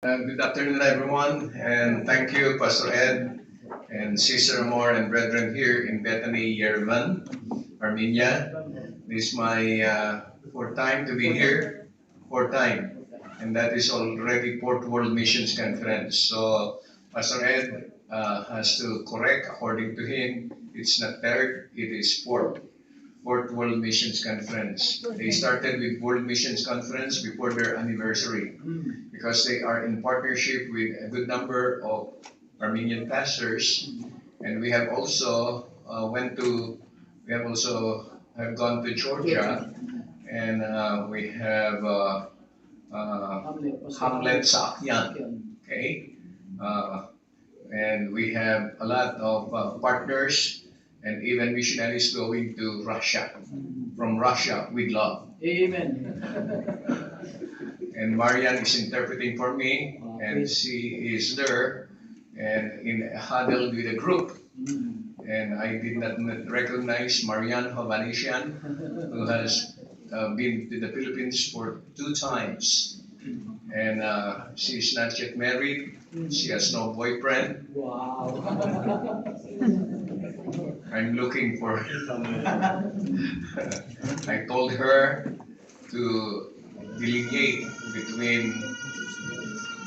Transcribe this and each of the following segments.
Good afternoon, everyone, and thank you, Pastor Ed and Sister Amor and brethren here in Bethany, Yerevan, Armenia. This is my fourth time to be here, fourth time, and that is already Fourth World Missions Conference. So Pastor Ed has to correct, according to him, it's not third, it is fourth World Missions Conference. They started with World Missions Conference before their anniversary because they are in partnership with a good number of Armenian pastors, and we have also we have also have gone to Georgia, and we have Hamlet Saakyan, okay, uh, and we have a lot of partners and even missionaries going to Russia. From Russia with love. Amen. And Marian is interpreting for me, and she is there and in a huddle with a group. And I did not recognize Marian Hovanesian, who has been to the Philippines for 2 times. And she's not yet married. She has no boyfriend. Wow. I'm looking for. I told her to delegate between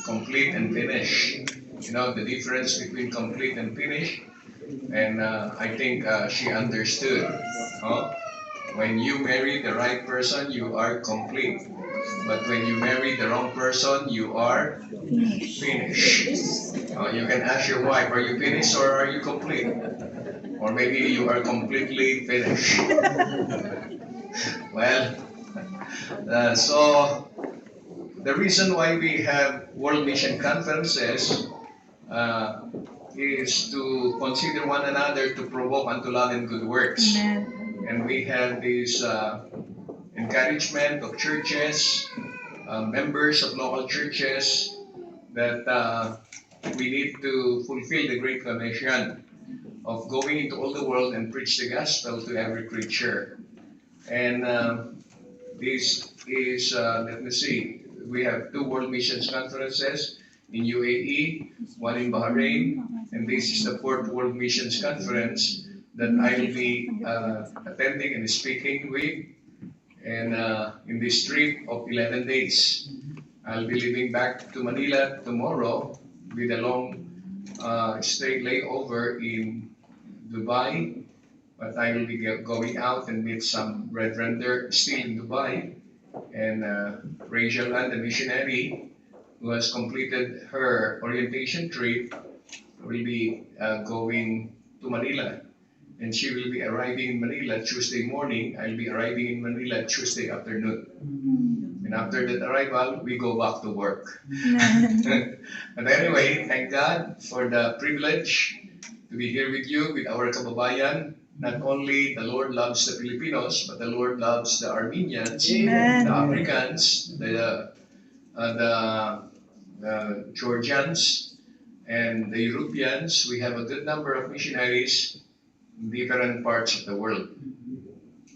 complete and finish. You know the difference between complete and finish, and I think she understood. Huh? When you marry the right person, you are complete. But when you marry the wrong person, you are finished. You can ask your wife, are you finished or are you complete? Or maybe you are completely finished. Well, so the reason why we have World Mission Conferences uh, is to consider one another to provoke unto love and good works. Amen. And we have this encouragement of churches, members of local churches, that we need to fulfill the Great Commission of going into all the world and preach the gospel to every creature. And this is, let me see, we have 2 World Missions Conferences in UAE, one in Bahrain, and this is the 4th World Missions Conference that I will be attending and speaking with, and in this trip of 11 days. I'll be leaving back to Manila tomorrow with a long stay layover in Dubai, but I will be going out and meet some brethren there still in Dubai. And Rachel Ann, the missionary, who has completed her orientation trip, will be going to Manila. And she will be arriving in Manila Tuesday morning. I'll be arriving in Manila Tuesday afternoon. And after that arrival, we go back to work. But anyway, thank God for the privilege to be here with you, with our kababayan. Not only the Lord loves the Filipinos, but the Lord loves the Armenians, Amen. The Africans, the Georgians, and the Europeans. We have a good number of missionaries in different parts of the world.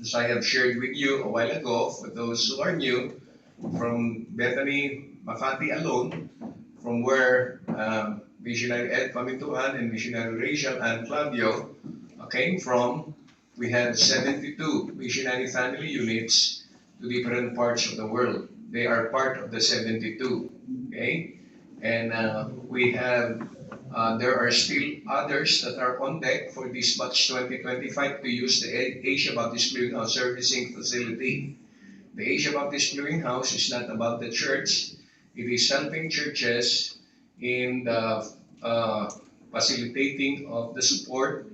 As I have shared with you a while ago, for those who are new, from Bethany, Makati alone, from where missionary Ed Pamintuan and missionary Rachel and Flavio came from, we had 72 missionary family units to different parts of the world. They are part of the 72, okay? And we have, there are still others that are on deck for this batch 2025 to use the Asia Baptist Clearinghouse Servicing Facility. The Asia Baptist Clearinghouse is not about the church. It is helping churches in the facilitating of the support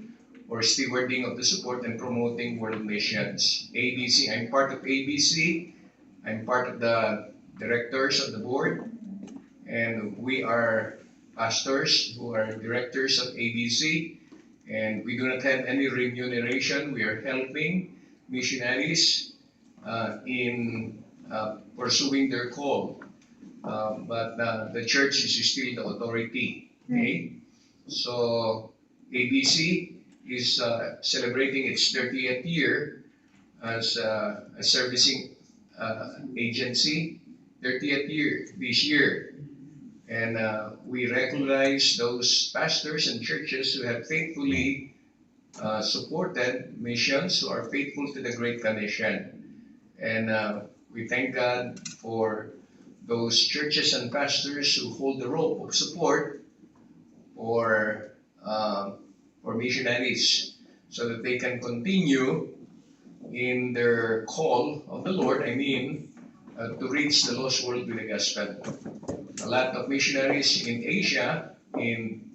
or stewarding of the support and promoting world missions. ABC, I'm part of ABC. I'm part of the directors of the board, and we are pastors who are directors of ABC, and we do not have any remuneration. We are helping missionaries in pursuing their call. But the church is still the authority. Okay? So ABC is celebrating its 30th year as a servicing agency, 30th year this year. And we recognize those pastors and churches who have faithfully supported missions, who are faithful to the Great Commission. And we thank God for those churches and pastors who hold the rope of support for, for missionaries so that they can continue in their call of the Lord, to reach the lost world with the gospel. A lot of missionaries in Asia, in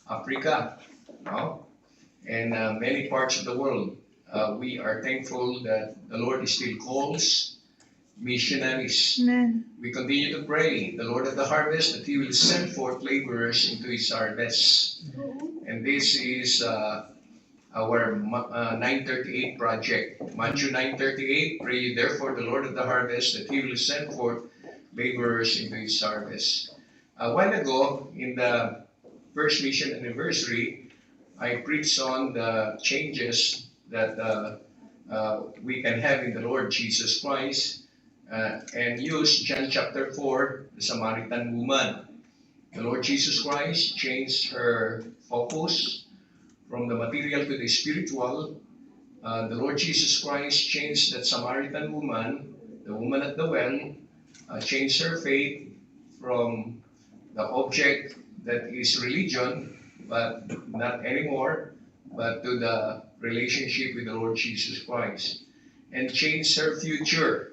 Africa, and many parts of the world. We are thankful that the Lord still calls missionaries. Amen. We continue to pray, the Lord of the harvest, that He will send forth laborers into His harvest. And this is our 9:38 project. Matthew 9:38, pray therefore the Lord of the harvest that He will send forth laborers into His harvest. A while ago, in the first mission anniversary, I preached on the changes that we can have in the Lord Jesus Christ and used John chapter 4, the Samaritan woman. The Lord Jesus Christ changed her focus from the material to the spiritual. The Lord Jesus Christ changed that Samaritan woman, the woman at the well, changed her faith from the object that is religion, but not anymore, but to the relationship with the Lord Jesus Christ, and changed her future.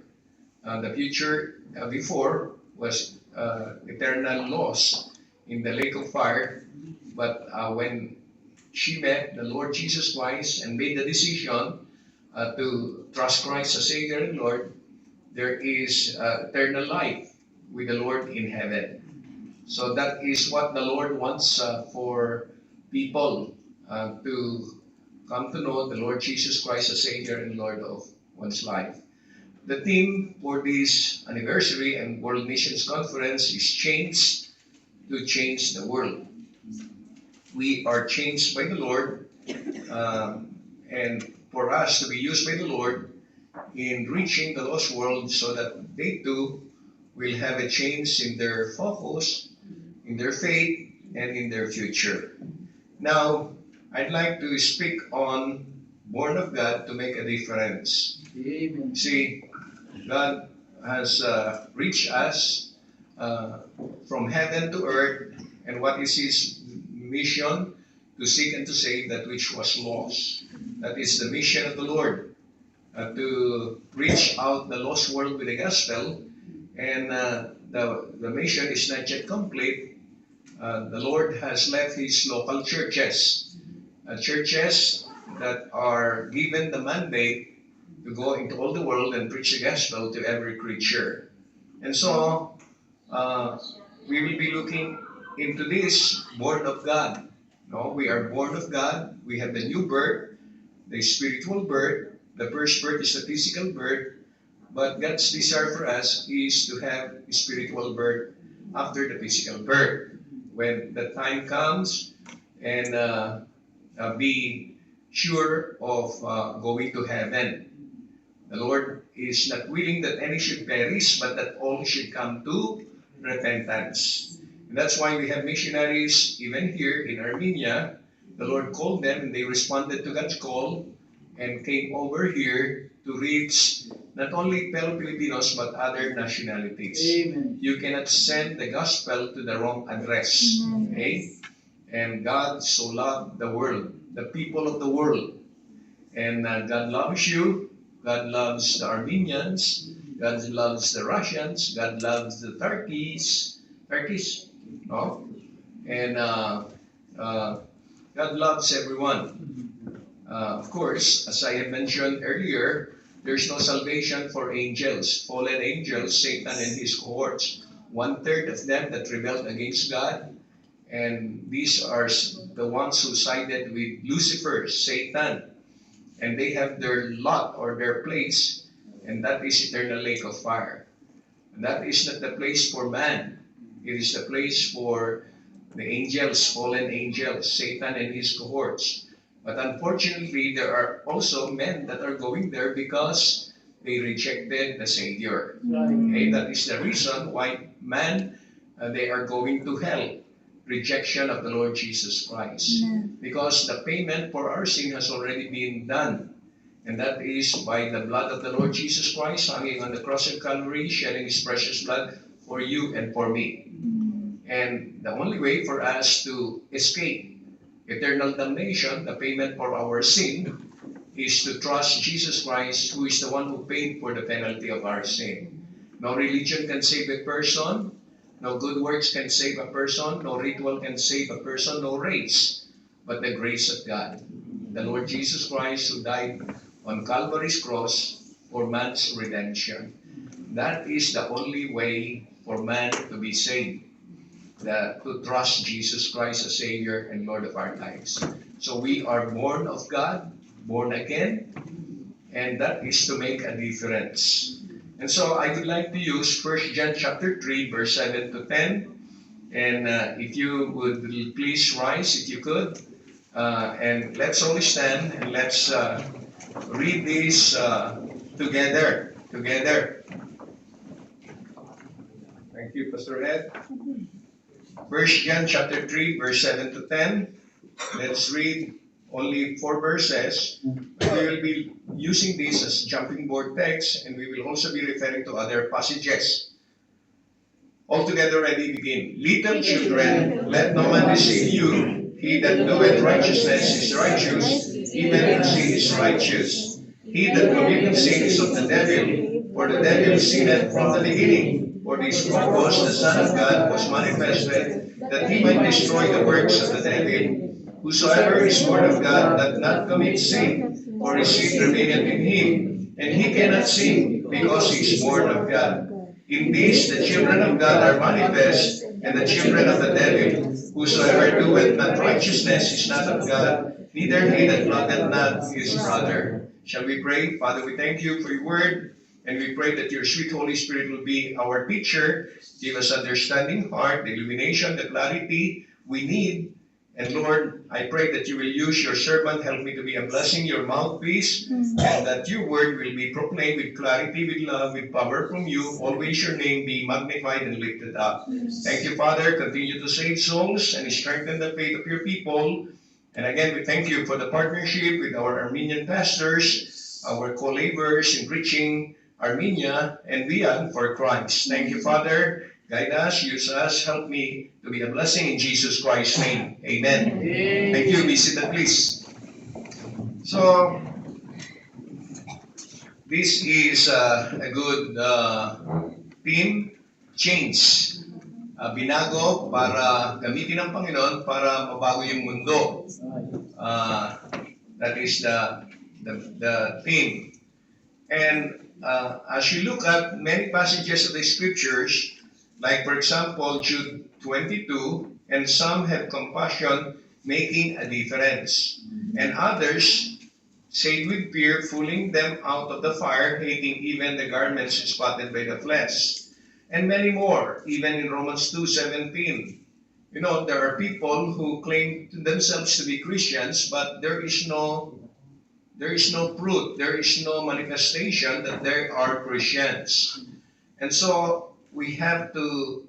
The future before was eternal loss in the lake of fire, but when she met the Lord Jesus Christ and made the decision to trust Christ as Savior and Lord, there is eternal life with the Lord in heaven. So that is what the Lord wants for people to come to know the Lord Jesus Christ as Savior and Lord of one's life. The theme for this anniversary and World Missions Conference is Change to Change the World. We are changed by the Lord, and for us to be used by the Lord in reaching the lost world so that they too will have a change in their focus, in their faith, and in their future. Now, I'd like to speak on born of God to make a difference. Amen. See, God has reached us from heaven to earth, and what is His mission? To seek and to save that which was lost. That is the mission of the Lord, to reach out the lost world with the gospel, and the mission is not yet complete. The Lord has left His local churches, churches that are given the mandate to go into all the world and preach the gospel to every creature. And so, we will be looking into this, born of God. No, we are born of God. We have the new birth, the spiritual birth. The first birth is the physical birth, but God's desire for us is to have a spiritual birth after the physical birth. When the time comes, and be sure of going to heaven. The Lord is not willing that any should perish, but that all should come to repentance. And that's why we have missionaries even here in Armenia. The Lord called them and they responded to God's call and came over here to reach not only fellow Filipinos but other nationalities. Amen. You cannot send the gospel to the wrong address. Okay? And God so loved the world, the people of the world. And God loves you. God loves the Armenians. God loves the Russians. God loves the Turkish, no? And God loves everyone. Of course, as I have mentioned earlier, there's no salvation for angels, fallen angels, Satan and his cohorts. 1/3 of them that rebelled against God, and these are the ones who sided with Lucifer, Satan, and they have their lot or their place, and that is eternal lake of fire. And that is not the place for man. It is the place for the angels, fallen angels, Satan and his cohorts. But unfortunately, there are also men that are going there because they rejected the Savior. Right. Okay, that is the reason why man they are going to hell. Rejection of the Lord Jesus Christ. Because the payment for our sin has already been done. And that is by the blood of the Lord Jesus Christ hanging on the cross of Calvary, shedding His precious blood for you and for me. And the only way for us to escape eternal damnation, the payment for our sin, is to trust Jesus Christ, who is the one who paid for the penalty of our sin. No religion can save a person. No good works can save a person. No ritual can save a person. No race. But the grace of God. The Lord Jesus Christ, who died on Calvary's cross for man's redemption. That is the only way for man to be saved. To trust Jesus Christ as Savior and Lord of our lives. So we are born of God, born again, and that is to make a difference. And so I would like to use 1 John chapter 3, verse 7 to 10. And if you would please rise, if you could. And let's all stand and let's read this together. Thank you, Pastor Ed. 1 John chapter 3, verse 7 to 10. Let's read only 4 verses. We will be using this as jumping board text, and we will also be referring to other passages. Altogether, ready, begin. Little children, let no man deceive you. He that doeth righteousness is righteous, even as he is righteous. He that committeth sin is of the devil, for the devil sinned from the beginning. For this purpose the Son of God was manifested, that he might destroy the works of the devil. Whosoever is born of God doth not commit sin, for his seed remaineth in him, and he cannot sin, because he is born of God. In this the children of God are manifest, and the children of the devil. Whosoever doeth not righteousness is not of God, neither he that loveth not his brother. Shall we pray? Father, we thank you for your word, and we pray that your sweet Holy Spirit will be our teacher. Give us understanding heart, the illumination, the clarity we need. And Lord, I pray that you will use your servant, help me to be a blessing, your mouthpiece, and that your word will be proclaimed with clarity, with love, with power from you. Always your name be magnified and lifted up. Thank you, Father. Continue to save souls and strengthen the faith of your people. And again, we thank you for the partnership with our Armenian pastors, our co-laborers in preaching Armenia and beyond for Christ. Thank you, Father. Guide us, use us, help me to be a blessing in Jesus Christ's name. Amen. Thank you. Be seated, please. So, this is a good theme, change. Binago para gamitin ng Panginoon para mabago yung mundo. That is the theme. And as you look at many passages of the scriptures, like, for example, Jude 22, and some have compassion, making a difference. And others say with fear, fooling them out of the fire, hating even the garments spotted by the flesh. And many more, even in Romans 2:17. You know, there are people who claim themselves to be Christians, but there is no fruit, there is no manifestation that they are Christians. And so, we have to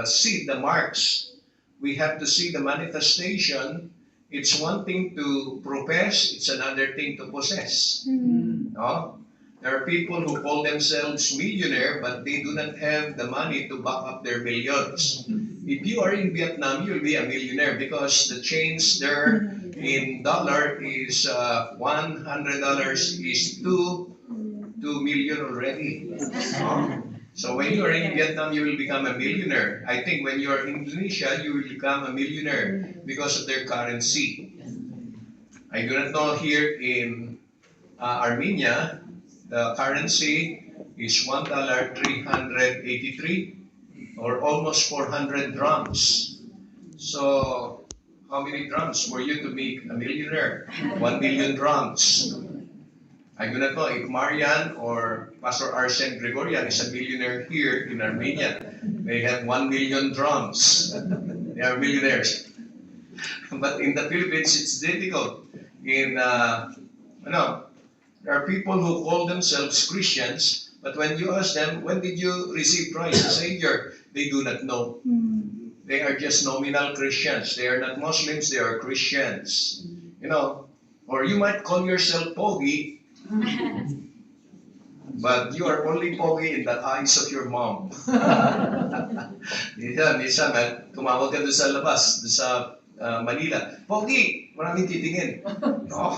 see the marks. We have to see the manifestation. It's one thing to profess, it's another thing to possess. No? There are people who call themselves millionaire, but they do not have the money to back up their millions. If you are in Vietnam, you'll be a millionaire because the change there in dollar is $100 is 2 million already. No? So when you are in Vietnam, you will become a millionaire. I think when you are in Indonesia, you will become a millionaire because of their currency. I do not know here in Armenia, the currency is $1.383 or almost 400 drams. So how many drams for you to be a millionaire? 1 million drams. I do not know if Marian or Pastor Arsene Gregorian is a millionaire here in Armenia. They have 1 million drums. They are millionaires. But in the Philippines, it's difficult. There are people who call themselves Christians, but when you ask them, when did you receive Christ as Savior? they do not know. They are just nominal Christians. They are not Muslims, they are Christians. You know, or you might call yourself pogi, but you are only pogi in the eyes of your mom. Minsan, tumawag ka doon sa labas, doon sa Manila. Pogi! Maraming titingin. No.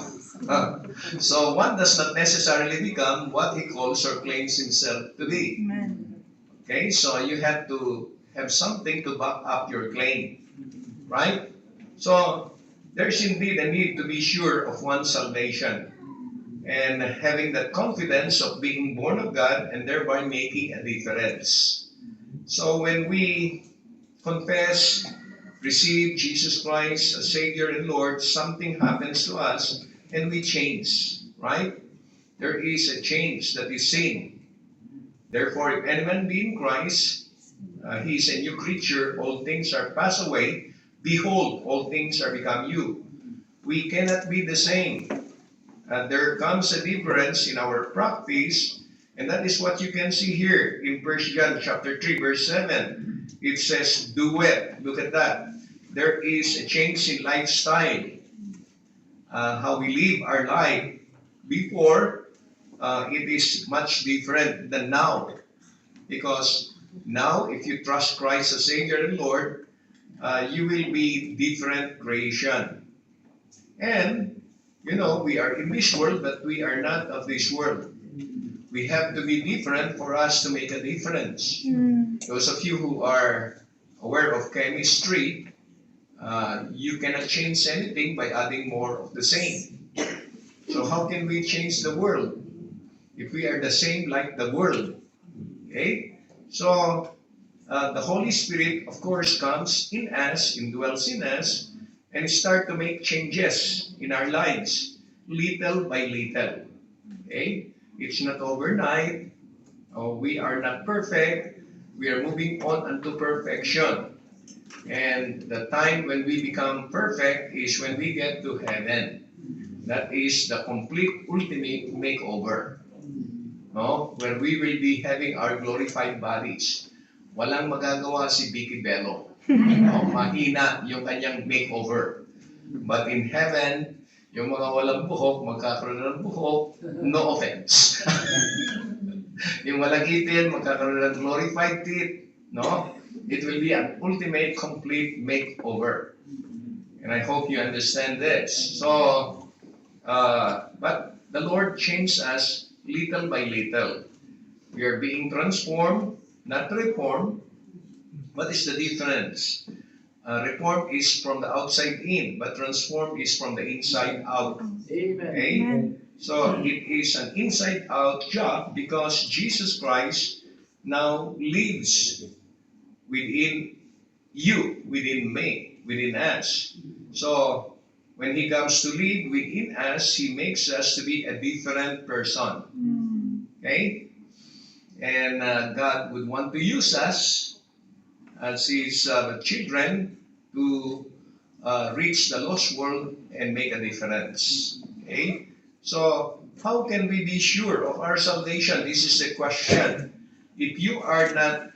So one does not necessarily become what he calls or claims himself to be. Amen. Okay, so you have to have something to back up your claim. Right? So there's indeed a need to be sure of one's salvation and having that confidence of being born of God and thereby making a difference. So when we confess, receive Jesus Christ as Savior and Lord, something happens to us and we change, right? There is a change that is seen. Therefore, if any man be in Christ, he is a new creature. All things are passed away. Behold, all things are become new. We cannot be the same. There comes a difference in our practice, and that is what you can see here in 1 John chapter 3, verse 7. It says, do it. Look at that. There is a change in lifestyle. How we live our life. Before, it is much different than now. Because now, if you trust Christ as Savior and Lord, you will be different creation. And, you know, we are in this world, but we are not of this world. We have to be different for us to make a difference. Those of you who are aware of chemistry, you cannot change anything by adding more of the same. So how can we change the world if we are the same like the world? Okay? So the Holy Spirit, of course, comes in us, indwells in us, and start to make changes in our lives, little by little. Okay? It's not overnight. We are not perfect. We are moving on unto perfection. And the time when we become perfect is when we get to heaven. That is the complete, ultimate makeover. No? Where we will be having our glorified bodies. Walang magagawa si Vicky Bello. No? Mahina yung kanyang makeover. But in heaven, yung mga walang buhok, magkakaroon ng buhok, no offense. Yung walang itin, magkakaroon ng glorified teeth, no? It will be an ultimate, complete makeover. And I hope you understand this. So, but the Lord changed us little by little. We are being transformed, not reformed. What is the difference? Reform is from the outside in, but transform is from the inside out. Amen. Okay? Amen. So it is an inside out job because Jesus Christ now lives within you, within me, within us. So when He comes to live within us, He makes us to be a different person. Okay? And God would want to use us as His children to reach the lost world and make a difference. Okay? So, how can we be sure of our salvation? This is the question. If you are not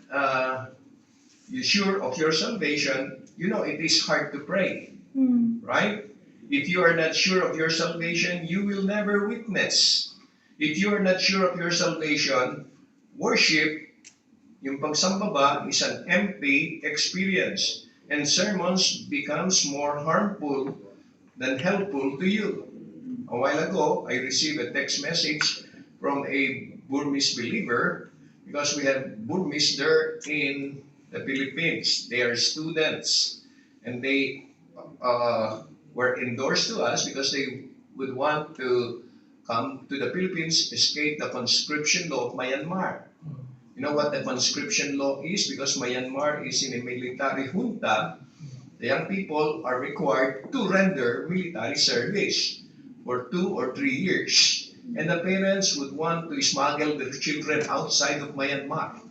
sure of your salvation, you know it is hard to pray. Right? If you are not sure of your salvation, you will never witness. If you are not sure of your salvation, worship, yung pagsambaba, is an empty experience. And sermons becomes more harmful than helpful to you. A while ago, I received a text message from a Burmese believer because we have Burmese there in the Philippines. They are students and they were endorsed to us because they would want to come to the Philippines, escape the conscription law of Myanmar. You know what the conscription law is? Because Myanmar is in a military junta, the young people are required to render military service for 2 or 3 years. And the parents would want to smuggle their children outside of Myanmar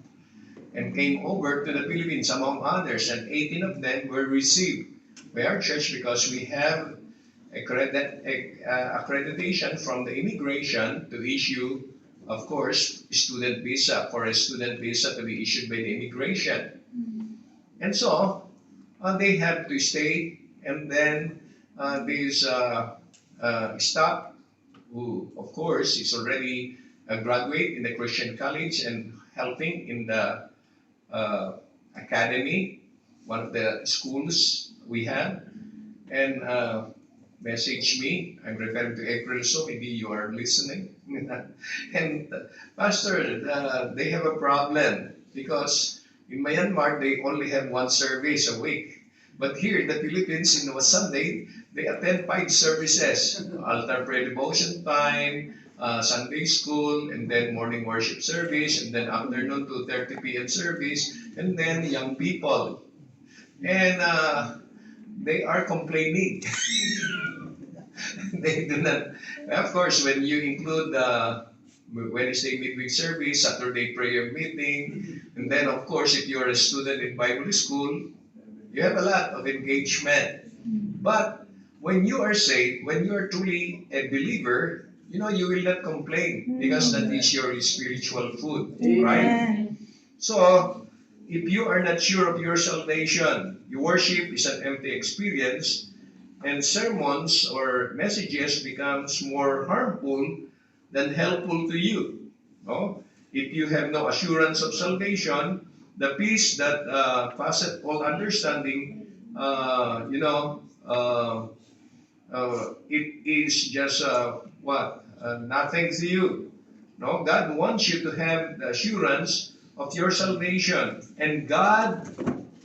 and came over to the Philippines, among others, and 18 of them were received by our church because we have accreditation from the immigration to issue, of course, student visa, for a student visa to be issued by the immigration. And so, they have to stay, and then this staff, who of course is already a graduate in the Christian college and helping in the academy, one of the schools we have, and message me. I'm referring to April, so maybe you are listening. And Pastor, they have a problem because in Myanmar they only have one service a week. But here in the Philippines, in a Sunday, they attend 5 services: altar prayer devotion time, Sunday school, and then morning worship service, and then afternoon 2:30 p.m. service, and then young people. And they are complaining. They do not. Of course, when you include the Wednesday midweek service, Saturday prayer meeting, and then of course, if you're a student in Bible school, you have a lot of engagement. But when you are saved, when you are truly a believer, you will not complain because that is your spiritual food, right? So, if you are not sure of your salvation, your worship is an empty experience, and sermons or messages becomes more harmful than helpful to you. No? If you have no assurance of salvation, the peace that passeth all understanding, it is just what? Nothing to you. No, God wants you to have the assurance of your salvation. And God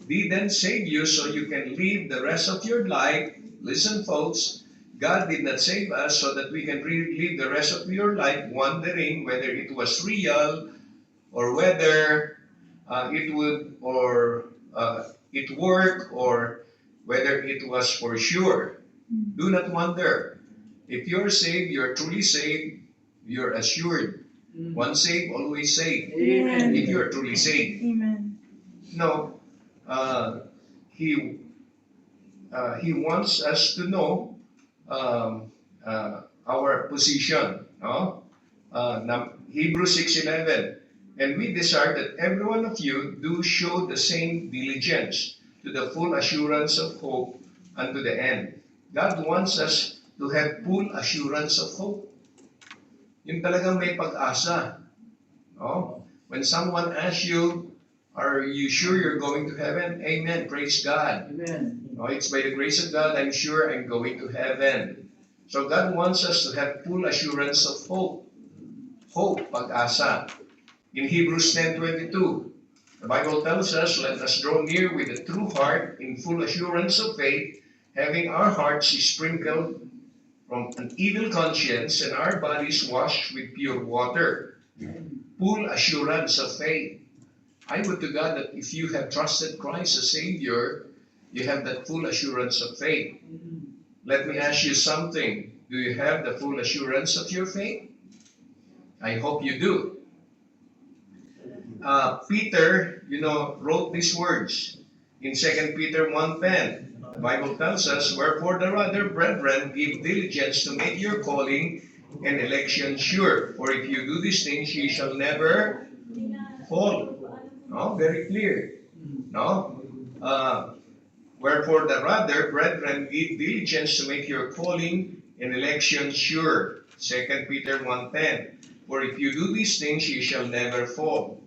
didn't save you so you can live the rest of your life. Listen, folks, God did not save us so that we can live the rest of your life wondering whether it was real or whether it worked or whether it was for sure. Do not wonder. If you're saved, you're truly saved, you're assured. Once saved, always saved. Amen. If you're truly saved. Amen. No, he wants us to know our position. No? Hebrews 6:11. And we desire that every one of you do show the same diligence to the full assurance of hope unto the end. God wants us to have full assurance of hope. Yung talagang may pag-asa. No? When someone asks you, are you sure you're going to heaven? Amen. Praise God. Amen. No, it's by the grace of God, I'm sure I'm going to heaven. So God wants us to have full assurance of hope. Hope, pag-asa. In Hebrews 10:22, the Bible tells us, let us draw near with a true heart in full assurance of faith, having our hearts sprinkled from an evil conscience and our bodies washed with pure water. Full assurance of faith. I would to God that if you have trusted Christ as Savior, you have that full assurance of faith. Let me ask you something. Do you have the full assurance of your faith? I hope you do. Peter, wrote these words in 2 Peter 1:10. The Bible tells us, wherefore the rather, brethren, give diligence to make your calling and election sure. For if you do these things, ye shall never fall. No, very clear. No? Wherefore the rather, brethren, give diligence to make your calling and election sure. 2 Peter 1:10. For if you do these things, ye shall never fall.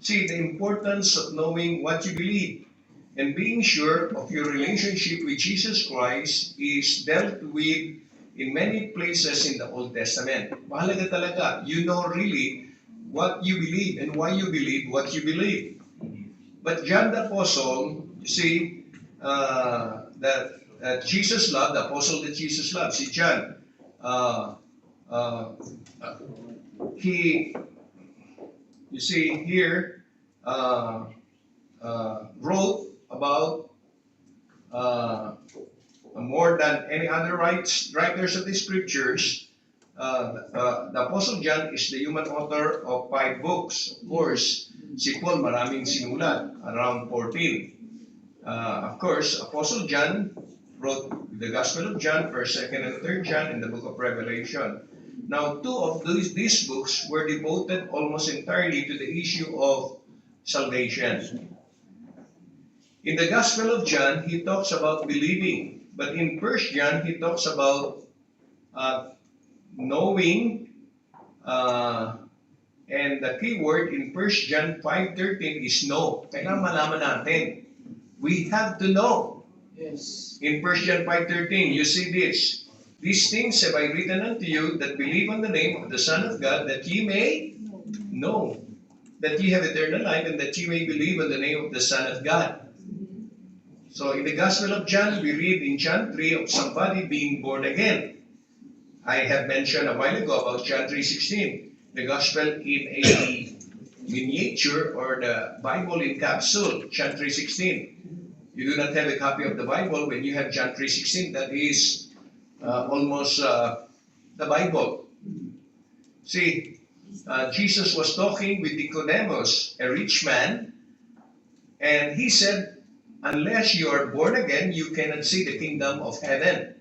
See, the importance of knowing what you believe and being sure of your relationship with Jesus Christ is dealt with in many places in the Old Testament. Mahalaga talaga. You know really what you believe and why you believe what you believe. But John the Apostle, you see, that Jesus loved, the apostle that Jesus loved, si John, he, you see here, wrote about more than any other writers of the scriptures. The Apostle John is the human author of 5 books. Of course, si Paul maraming sinulat, around 14. Of course, Apostle John wrote the Gospel of John, 1st, 2nd, and 3rd John, and the book of Revelation. Now, 2 of these books were devoted almost entirely to the issue of salvation. In the Gospel of John, he talks about believing. But in 1 John, he talks about knowing. And the key word in 1 John 5:13 is know. Kailangan malaman natin. We have to know. Yes. In 1 John 5:13, you see this. These things have I written unto you that believe on the name of the Son of God, that ye may know that ye have eternal life, and that ye may believe on the name of the Son of God. So in the Gospel of John, we read in John 3 of somebody being born again. I have mentioned a while ago about John 3:16. The Gospel in a miniature, or the Bible in capsule, John 3:16. You do not have a copy of the Bible. When you have John 3:16, that is almost the Bible. See, Jesus was talking with Nicodemus, a rich man, and he said, unless you are born again, you cannot see the kingdom of heaven.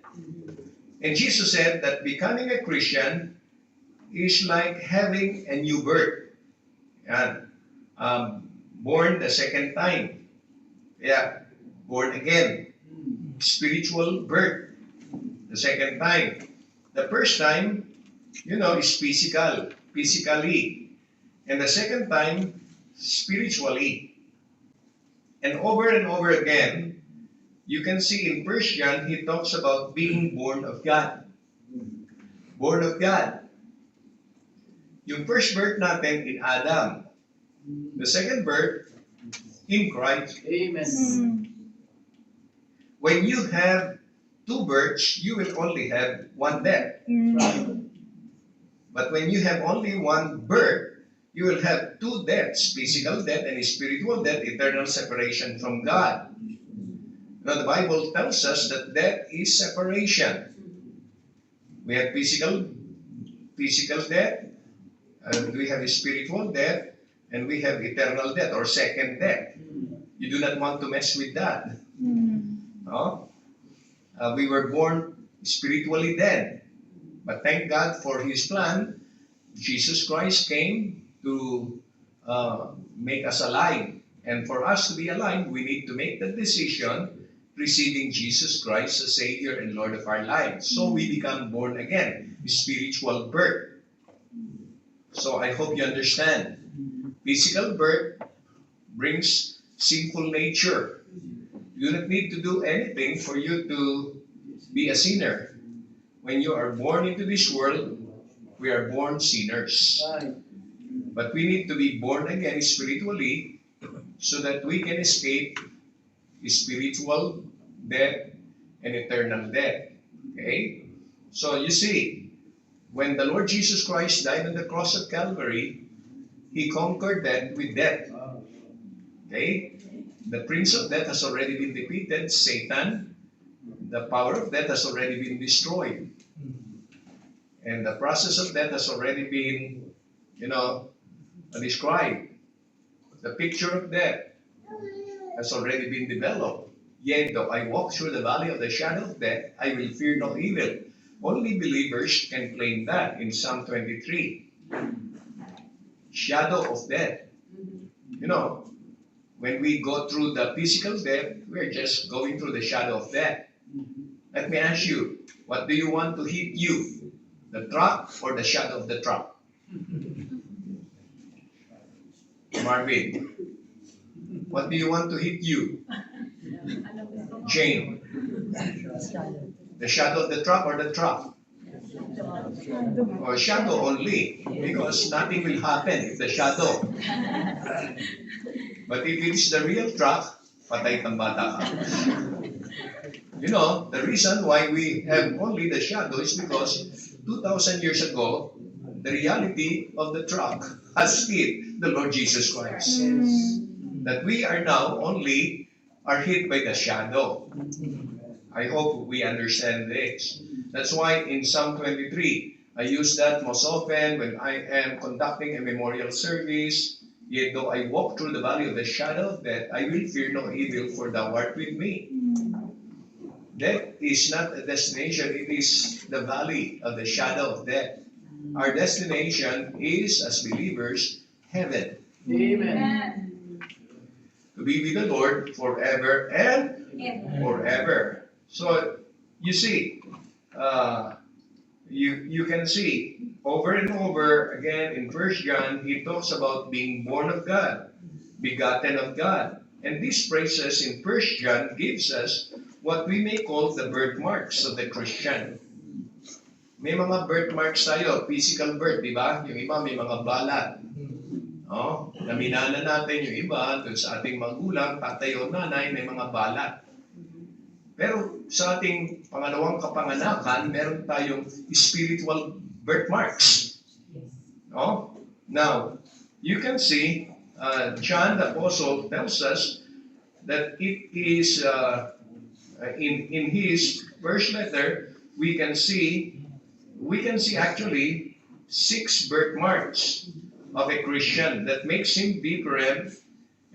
And Jesus said that becoming a Christian is like having a new birth. And born the second time. Yeah, born again. Spiritual birth. The second time. The first time, is physically. And the second time, spiritually. And over again, you can see in 1 John, he talks about being born of God. Born of God. Yung first birth natin in Adam. The second birth in Christ. Amen. When you have two births, you will only have one death. But when you have only one birth, you will have two deaths, physical death and spiritual death, eternal separation from God. Now the Bible tells us that death is separation. We have physical death, we have spiritual death, and we have eternal death or second death. You do not want to mess with that. No? We were born spiritually dead. But thank God for His plan. Jesus Christ came to make us alive. And for us to be alive, we need to make the decision receiving Jesus Christ as Savior and Lord of our lives. So we become born again, spiritual birth. So I hope you understand. Physical birth brings sinful nature. You don't need to do anything for you to be a sinner. When you are born into this world, we are born sinners. But we need to be born again spiritually so that we can escape spiritual death and eternal death. Okay? So you see, when the Lord Jesus Christ died on the cross of Calvary, He conquered death with death. Okay? The prince of death has already been defeated, Satan. The power of death has already been destroyed. And the process of death has already been, described. The picture of death has already been developed. Yea, though I walk through the valley of the shadow of death, I will fear no evil. Only believers can claim that in Psalm 23. Shadow of death. When we go through the physical death, we're just going through the shadow of death. Let me ask you, what do you want to hit you? The truck or the shadow of the truck? Marvin, what do you want to hit you? Jane, the shadow of the truck or the truck? Or shadow only, because nothing will happen if the shadow. But if it's the real truck, patay kang bata ka. The reason why we have only the shadow is because 2,000 years ago, the reality of the truck has hit the Lord Jesus Christ. That we are now only are hit by the shadow. I hope we understand this. That's why in Psalm 23, I use that most often when I am conducting a memorial service. Yet though I walk through the valley of the shadow of death, I will fear no evil, for thou art with me. Death is not a destination, it is the valley of the shadow of death. Our destination is, as believers, heaven. Amen. To to be with the Lord forever and forever. So, you see, you can see over and over again in 1 John, he talks about being born of God, begotten of God. And these phrases in 1 John gives us what we may call the birthmarks of the Christian. May mga birthmarks tayo, physical birth, di ba? Yung iba may mga balat. No? Naminana natin yung iba dun sa ating magulang, tatay o nanay, may mga balat. Pero sa ating pangalawang kapanganakan, meron tayong spiritual birthmarks. No? Now, you can see, John the Apostle tells us that it is, in his first letter, we can see actually 6 birthmarks of a Christian that makes him different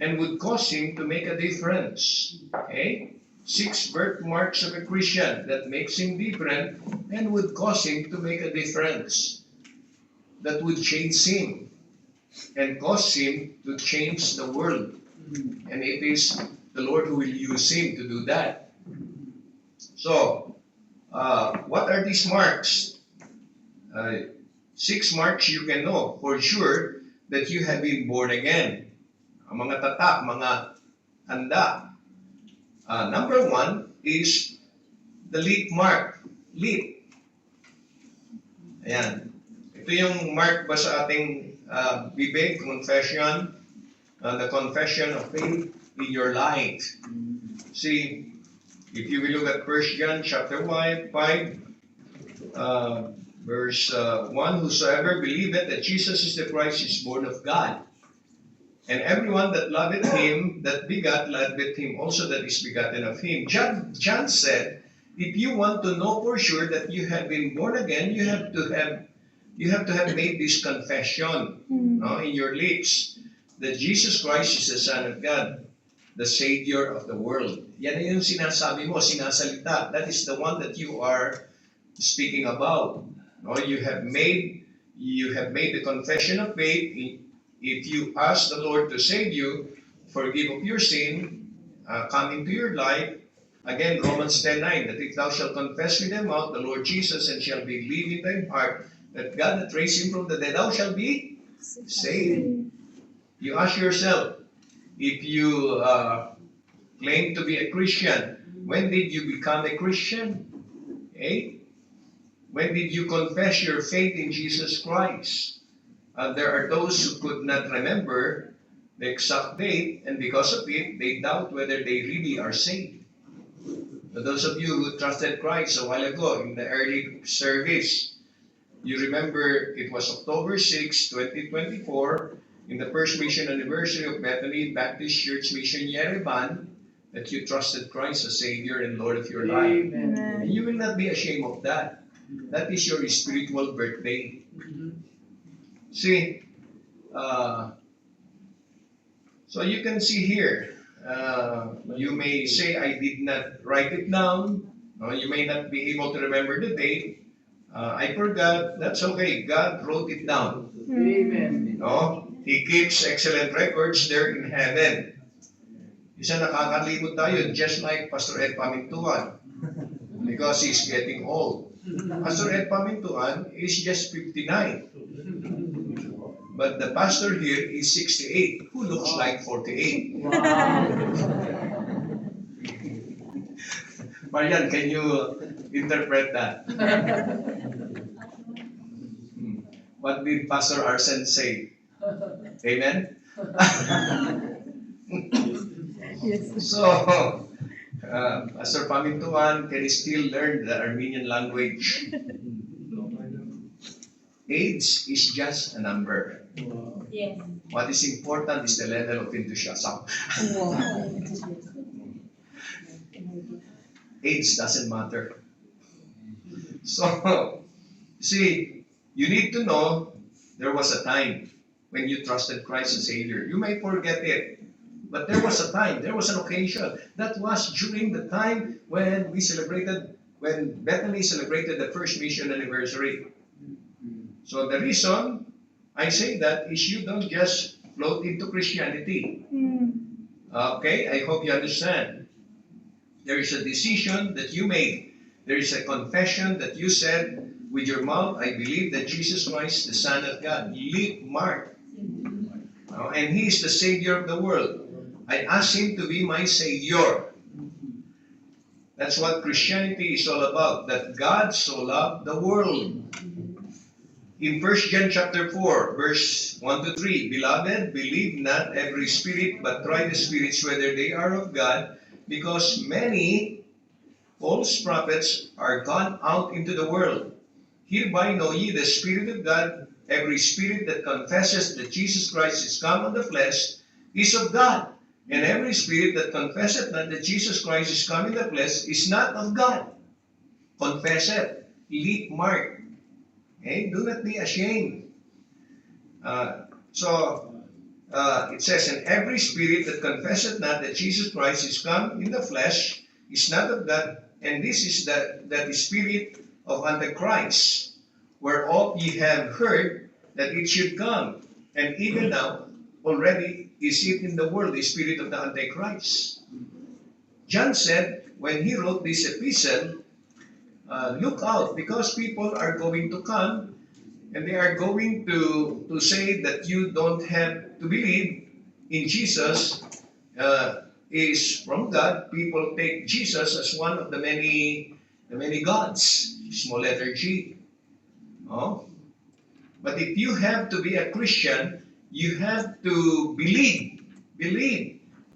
and would cause him to make a difference. Okay? 6 birthmarks of a Christian that makes him different and would cause him to make a difference. That would change him and cause him to change the world. And it is the Lord who will use him to do that. So, what are these marks? 6 marks you can know for sure that you have been born again. Ang mga tatak, mga tanda. Number 1 is the leap mark. Leap. Ayan. Ito yung mark ba sa ating bibig, confession, the confession of faith in your life. See, if you will look at 1 John chapter 5, verse 1, whosoever believeth that Jesus is the Christ is born of God. And everyone that loveth him, that begat, loveth him also that is begotten of him. John said, if you want to know for sure that you have been born again, you have to have made this confession in your lips that Jesus Christ is the Son of God, the Savior of the world. Yan yung sinasabi mo, sinasalita. That is the one that you are speaking about. No, you have made the confession of faith. If you ask the Lord to save you, forgive of your sin, come into your life. Again, Romans 10:9, that if thou shalt confess with thy mouth the Lord Jesus and shalt believe in thine heart that God hath raised him from the dead, thou shalt be saved. You ask yourself, if you claim to be a Christian, when did you become a Christian? Okay? When did you confess your faith in Jesus Christ? There are those who could not remember the exact date, and because of it, they doubt whether they really are saved. For those of you who trusted Christ a while ago in the early service, you remember it was October 6, 2024, in the first mission anniversary of Bethany Baptist Church Mission Yerevan, that you trusted Christ as Savior and Lord of your life. Amen. And you will not be ashamed of that. That is your spiritual birthday. See, so you can see here, you may say, I did not write it down. You may not be able to remember the date. I forgot. That's okay. God wrote it down. Amen. No? He keeps excellent records there in heaven. Isa nakakalimot tayo, just like Pastor Ed Pamintuan, because he's getting old. Pastor Ed Pamintuan is just 59. But the pastor here is 68, who looks like 48. Wow. Marian, can you interpret that? What did Pastor Arsen say? Amen? Yes. So, Pastor Pamintuan can still learn the Armenian language. Age is just a number. Yes. What is important is the level of enthusiasm. Age doesn't matter. So, see, you need to know there was a time when you trusted Christ as Savior. You may forget it, but there was a time, there was an occasion. That was during the time when Bethany celebrated the first mission anniversary. So the reason I say that is you don't just float into Christianity. Okay, I hope you understand. There is a decision that you made. There is a confession that you said with your mouth, I believe that Jesus Christ, the Son of God, leap mark. And He is the Savior of the world. I ask Him to be my Savior. That's what Christianity is all about, that God so loved the world. In 1 John chapter 4, verse 1 to 3, Beloved, believe not every spirit, but try the spirits whether they are of God, because many false prophets are gone out into the world. Hereby know ye the Spirit of God, every spirit that confesses that Jesus Christ is come in the flesh is of God. And every spirit that confesseth not that Jesus Christ is come in the flesh is not of God. Confess it. Leap mark. Okay? Do not be ashamed. It says, and every spirit that confesseth not that Jesus Christ is come in the flesh is not of God, and this is that the spirit of Antichrist, whereof ye have heard that it should come, and even now already is it in the world, the spirit of the Antichrist. John said, when he wrote this epistle, look out, because people are going to come, and they are going to say that you don't have to believe in Jesus is from God. People take Jesus as one of the many gods, small letter G. Oh. But if you have to be a Christian, you have to believe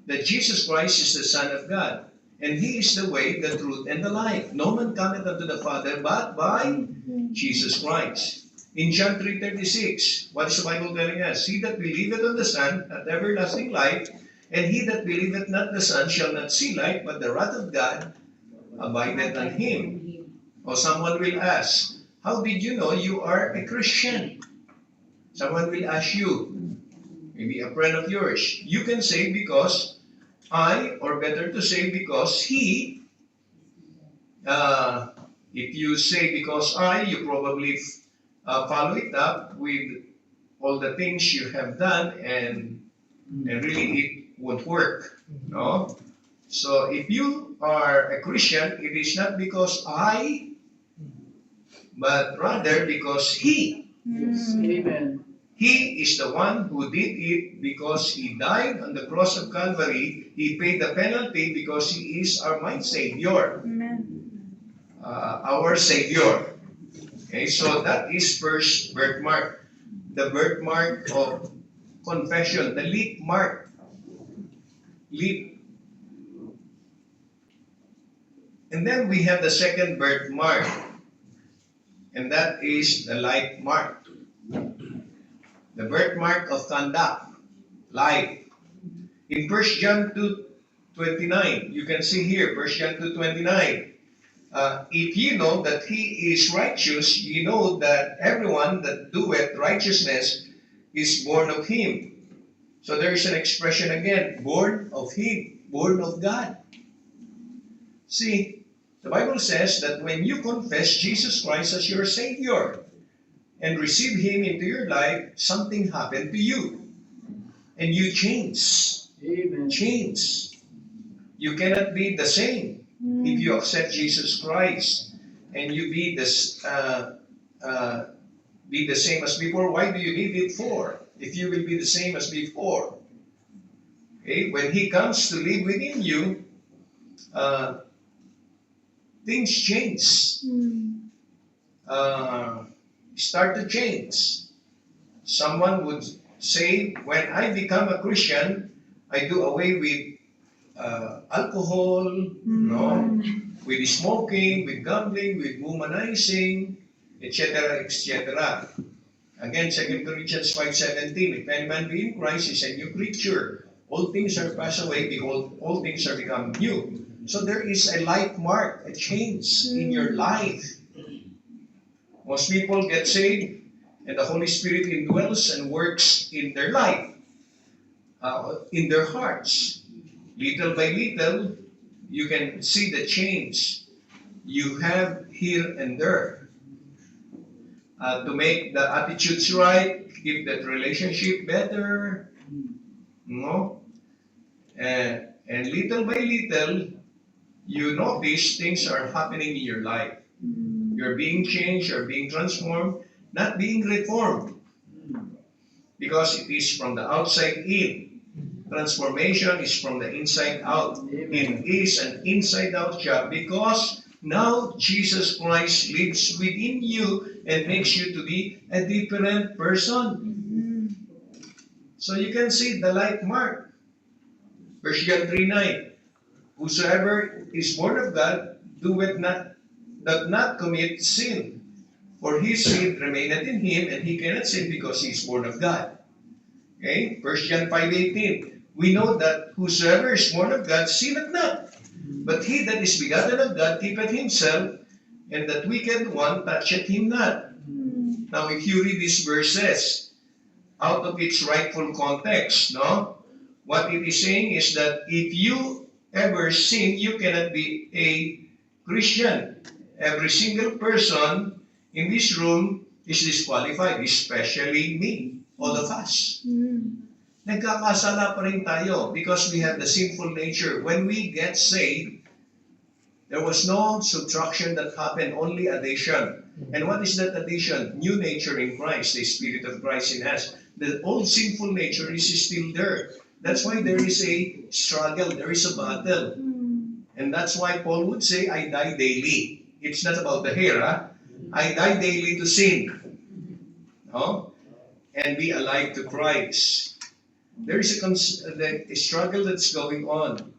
that Jesus Christ is the Son of God. And He is the way, the truth, and the life. No man cometh unto the Father but by Jesus Christ. In John 3:36, what is the Bible telling us? He that believeth on the Son hath everlasting life, and he that believeth not the Son shall not see life, but the wrath of God abideth on him. Or someone will ask, how did you know you are a Christian? Someone will ask you, maybe a friend of yours. You can say because I, or better to say because he. If you say because I, you probably follow it up with all the things you have done, and really it won't work. No? So if you are a Christian, it is not because I, but rather because He. Yes. Amen. He is the one who did it because He died on the cross of Calvary. He paid the penalty because He is our mind Savior. Amen. Our Savior. Okay, so that is first birthmark. The birthmark of confession, the leap mark. Leap. And then we have the second birthmark, and that is the life mark. The birthmark of conduct, life. In 1 John 2:29, you can see here, 1 John 2:29. If ye know that He is righteous, ye know that everyone that doeth righteousness is born of Him. So there is an expression again, born of Him, born of God. See, the Bible says that when you confess Jesus Christ as your Savior and receive Him into your life, something happened to you. And you change. Amen. Change. You cannot be the same if you accept Jesus Christ and you be the same as before. Why do you need it for? If you will be the same as before. Okay? When He comes to live within you, things change. Start to change. Someone would say, when I become a Christian, I do away with alcohol, no, with smoking, with gambling, with womanizing, etc., etc. Again, 2 Corinthians 5:17, if any man be in Christ, he is a new creature. All things are passed away, behold, all things are become new. So there is a life mark, a change in your life. Most people get saved, and the Holy Spirit indwells and works in their life, in their hearts. Little by little, you can see the change you have here and there. To make the attitudes right, keep that relationship better. No? And little by little, you notice things are happening in your life. You're being changed, you're being transformed, not being reformed. Because it is from the outside in. Transformation is from the inside out. It is an inside out job because now Jesus Christ lives within you and makes you to be a different person. So you can see the like mark. 1 John 3:9. Whosoever is born of God doth not commit sin. For his seed remaineth in him, and he cannot sin because he is born of God. Okay? 1 John 5:18. We know that whosoever is born of God sinneth not. But he that is begotten of God keepeth himself, and that wicked one toucheth him not. Now, if you read these verses out of its rightful context, no? What it is saying is that if you ever sin, you cannot be a Christian. Every single person in this room is disqualified, especially me, all of us. Nagkakasala pa rin tayo because we have the sinful nature. When we get saved, there was no subtraction that happened, only addition. And what is that addition? New nature in Christ, the Spirit of Christ in us. The old sinful nature is still there. That's why there is a struggle, there is a battle. And that's why Paul would say, I die daily. It's not about the hair, huh? I die daily to sin. No? And be alive to Christ. There is a struggle that's going on.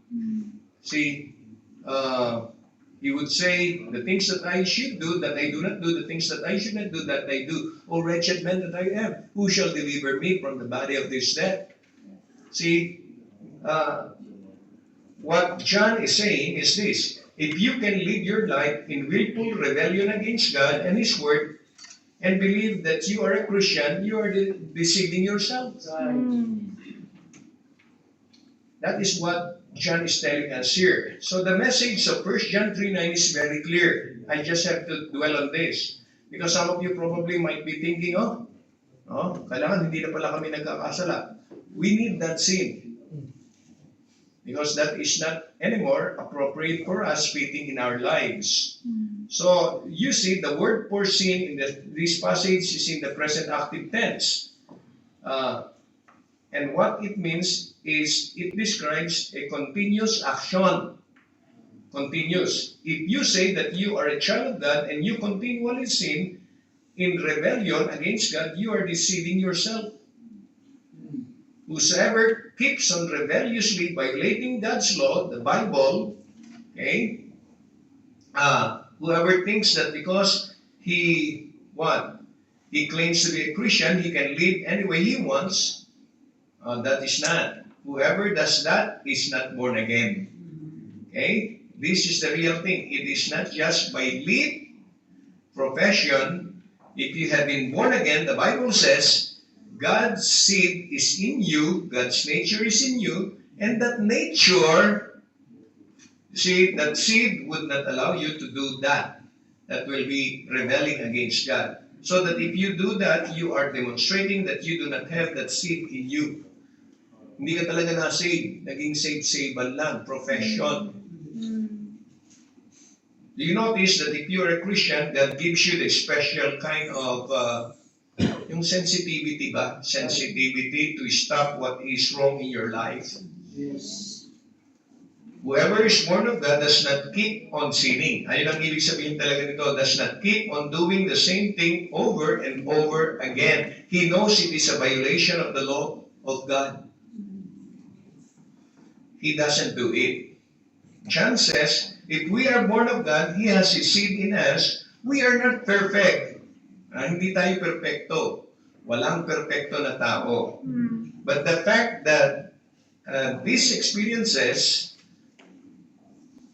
See, he would say, the things that I should do, that I do not do, the things that I should not do, that I do. O wretched man that I am, who shall deliver me from the body of this death? See, what John is saying is this. If you can live your life in willful rebellion against God and His Word, and believe that you are a Christian, you are deceiving yourself. That is what John is telling us here. So the message of 1 John 3:9 is very clear. I just have to dwell on this. Because some of you probably might be thinking, kailangan hindi na pala kami nagkakasala. We need that sin. Because that is not anymore appropriate for us fitting in our lives. So you see, the word for sin in this passage is in the present active tense. And what it means is it describes a continuous action. Continuous. If you say that you are a child of God and you continually sin in rebellion against God, you are deceiving yourself. Whosoever keeps on rebelliously violating God's law, the Bible, okay, whoever thinks that because he claims to be a Christian, he can live any way he wants, that is not. Whoever does that is not born again. Okay? This is the real thing. It is not just by lip profession. If you have been born again, the Bible says, God's seed is in you, God's nature is in you, and that nature, see, that seed would not allow you to do that. That will be rebelling against God. So that if you do that, you are demonstrating that you do not have that seed in you. Hindi ka talaga na-save. Naging save-savean lang. Profession. Do you notice that if you are a Christian, God gives you the special kind of yung sensitivity ba? Sensitivity to stop what is wrong in your life. Yes. Whoever is born of God does not keep on sinning. Ayun ang ibig sabihin talaga nito. Does not keep on doing the same thing over and over again. He knows it is a violation of the law of God. He doesn't do it. John says, if we are born of God, He has His seed in us. We are not perfect. Hindi tayo perfecto. Walang perfecto na tao. But the fact that these experiences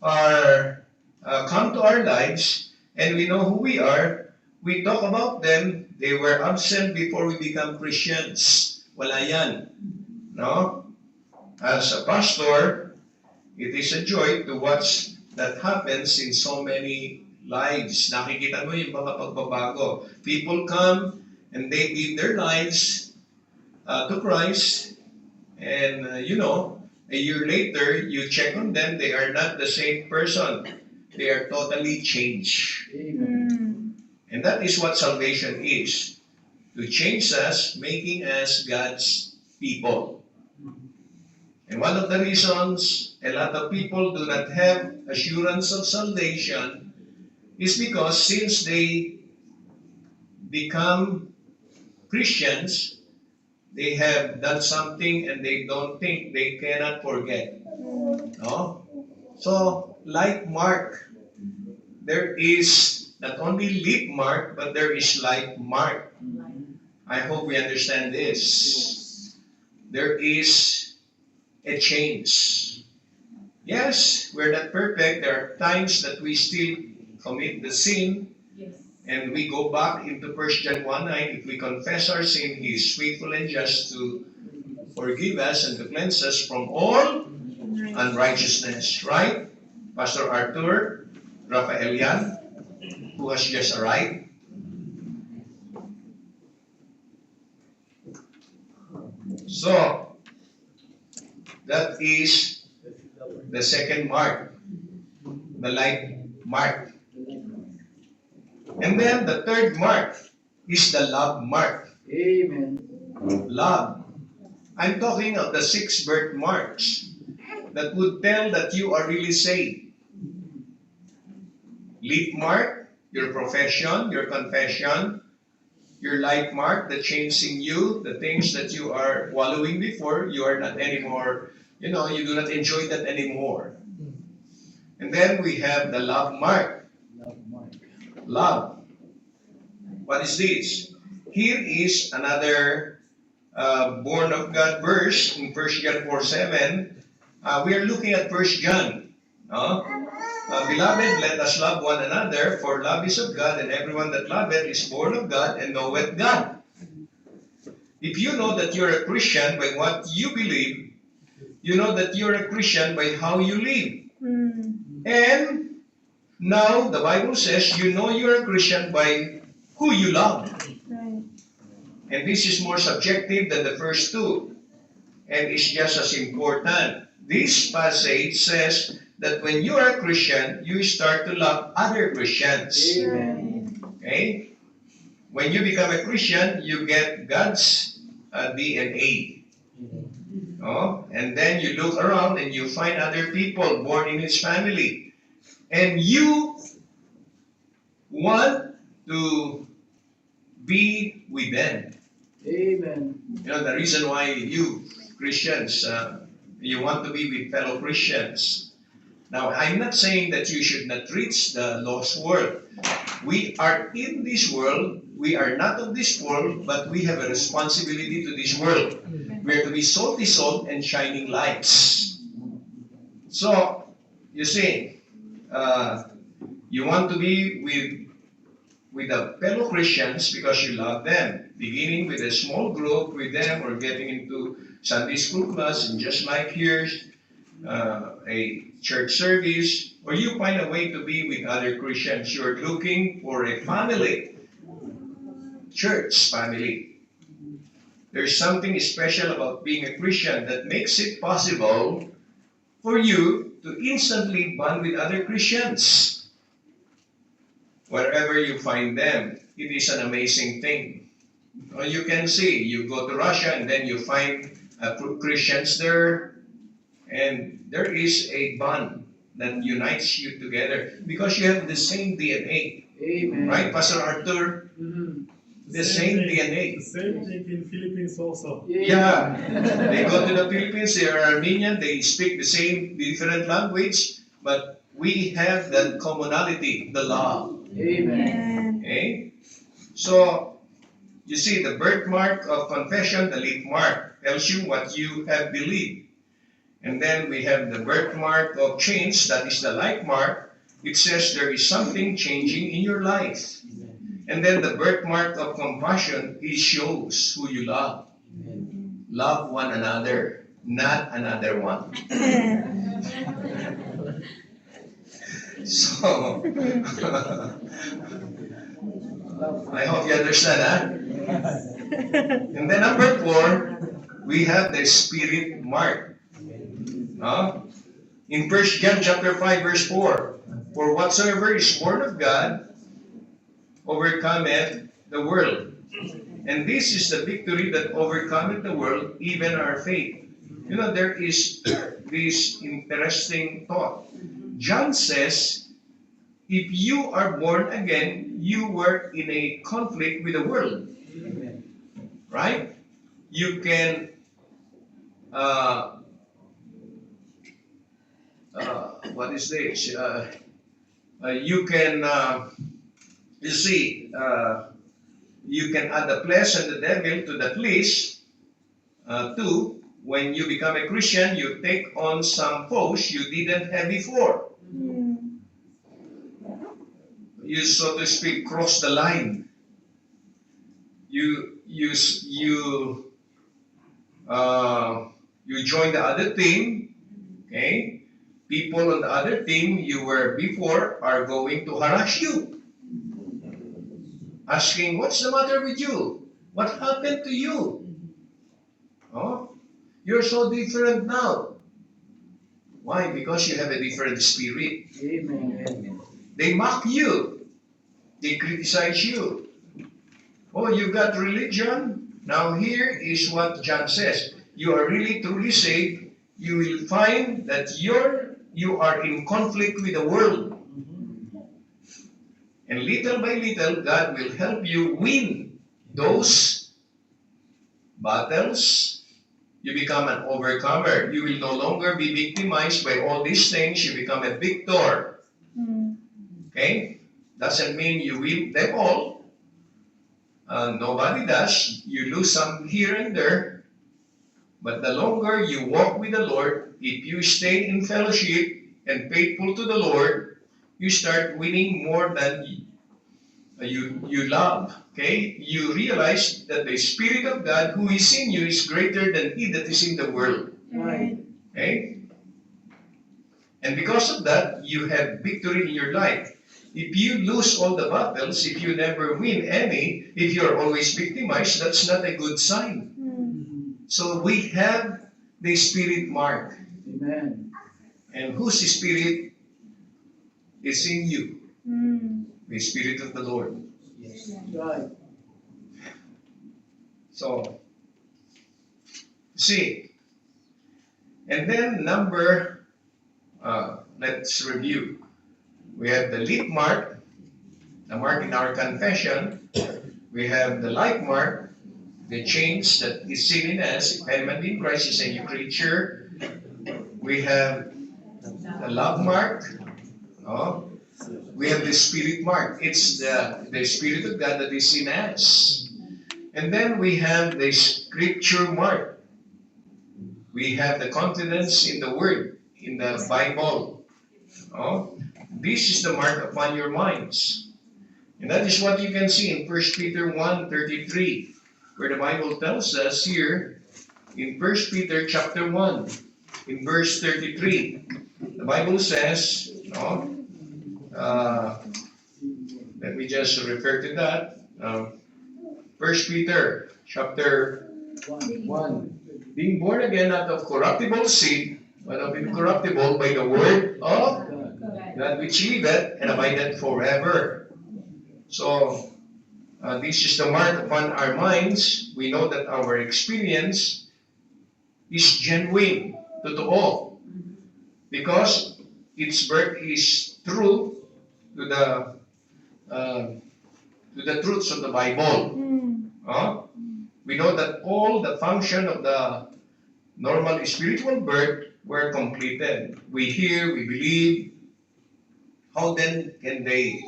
are come to our lives and we know who we are, we talk about them, they were absent before we become Christians. Wala yan. No? As a pastor, it is a joy to watch that happens in so many lives. Nakikita mo yung mga pagbabago. People come and they give their lives to Christ. And, a year later, you check on them, they are not the same person. They are totally changed. Amen. And that is what salvation is. To change us, making us God's people. And one of the reasons a lot of people do not have assurance of salvation is because since they become Christians, they have done something and they don't think they cannot forget. No? So, like Mark, there is not only lip mark, but there is like mark. I hope we understand this. There is a change. Yes, we're not perfect. There are times that we still commit the sin, and we go back into 1 John 1:9. If we confess our sin, He is faithful and just to forgive us and to cleanse us from all unrighteousness. Right? Pastor Arthur Rafaelian, who has just arrived. So, that is the second mark, the light mark. And then the third mark is the love mark. Amen. Love. I'm talking of the 6 birthmarks that would tell that you are really saved. Leap mark, your profession, your confession. Your life mark, the change in you, the things that you are wallowing before, you are not anymore, you do not enjoy that anymore. And then we have the love mark. Love. What is this? Here is another born of God verse in 1 John 4:7. We are looking at 1 John. Beloved, let us love one another, for love is of God, and everyone that loveth is born of God and knoweth God. If you know that you're a Christian by what you believe, you know that you're a Christian by how you live. And now the Bible says you know you're a Christian by who you love. And this is more subjective than the first two. And it's just as important. This passage says that when you are a Christian, you start to love other Christians. Amen. Okay? When you become a Christian, you get God's DNA. And then you look around and you find other people born in His family. And you want to be with them. Amen. The reason why you Christians, you want to be with fellow Christians. Now, I'm not saying that you should not reach the lost world. We are in this world. We are not of this world, but we have a responsibility to this world. We are to be salty salt and shining lights. So, you see, you want to be with the fellow Christians because you love them, beginning with a small group with them or getting into Sunday school class, and just like here, a church service, or you find a way to be with other Christians. You're looking for a family, church family. There's something special about being a Christian that makes it possible for you to instantly bond with other Christians. Wherever you find them, it is an amazing thing. You can see, you go to Russia and then you find Christians there, and there is a bond that unites you together because you have the same DNA. Amen. Right, Pastor Arthur? The same DNA. The same thing in Philippines also. Yeah. They go to the Philippines, they are Armenian, they speak the same different language, but we have that commonality, the love. Amen. Okay? So, you see, the birthmark of confession, the lip mark, tells you what you have believed. And then we have the birthmark of change, that is the life mark. It says there is something changing in your life. And then the birthmark of compassion, it shows who you love. Love one another, not another one. So, I hope you understand that. And then number 4, we have the spirit mark. In 1 John chapter 5 verse 4, for whatsoever is born of God overcometh the world. And this is the victory that overcometh the world, even our faith. You know, there is this interesting thought. John says, if you are born again, you were in a conflict with the world. Amen. Right? You can, what is this? You can, you see, you can add the flesh and the devil to that list. Two, when you become a Christian, you take on some foes you didn't have before. You, so to speak, cross the line. You join the other team. Okay, people on the other team you were before are going to harass you, asking, "What's the matter with you? What happened to you? Oh, you're so different now." Why? Because you have a different spirit. Amen. They mock you. They criticize you. Oh, you got religion? Now here is what John says. You are really truly saved. You will find that you are in conflict with the world. And little by little, God will help you win those battles. You become an overcomer. You will no longer be victimized by all these things. You become a victor. Okay? Doesn't mean you win them all. Nobody does. You lose some here and there. But the longer you walk with the Lord, if you stay in fellowship and faithful to the Lord, you start winning more than you love. Okay? You realize that the Spirit of God who is in you is greater than he that is in the world. Right. Okay? And because of that, you have victory in your life. If you lose all the battles, if you never win any, if you're always victimized, that's not a good sign. So we have the Spirit mark. Amen. And whose Spirit is in you? The Spirit of the Lord. Yes. Right. So, see. And then number, let's review. We have the leap mark, the mark in our confession. We have the like mark, the change that is seen in us. If anyone in Christ is a new creature. We have the love mark. Oh, we have the Spirit mark. It's the Spirit of God that is in us. And then we have the Scripture mark. We have the confidence in the Word, in the Bible. Oh, this is the mark upon your minds. And that is what you can see in 1 Peter 1:33, where the Bible tells us here in 1 Peter chapter 1, in verse 33. The Bible says, let me just refer to that. 1 Peter chapter 1. being born again out of corruptible seed, but of incorruptible by the word of God which liveth and abideth forever. So, this is the mark upon our minds. We know that our experience is genuine, totoo, because its birth is true to the truths of the Bible. We know that all the function of the normal spiritual birth were completed. We hear, we believe. How then can they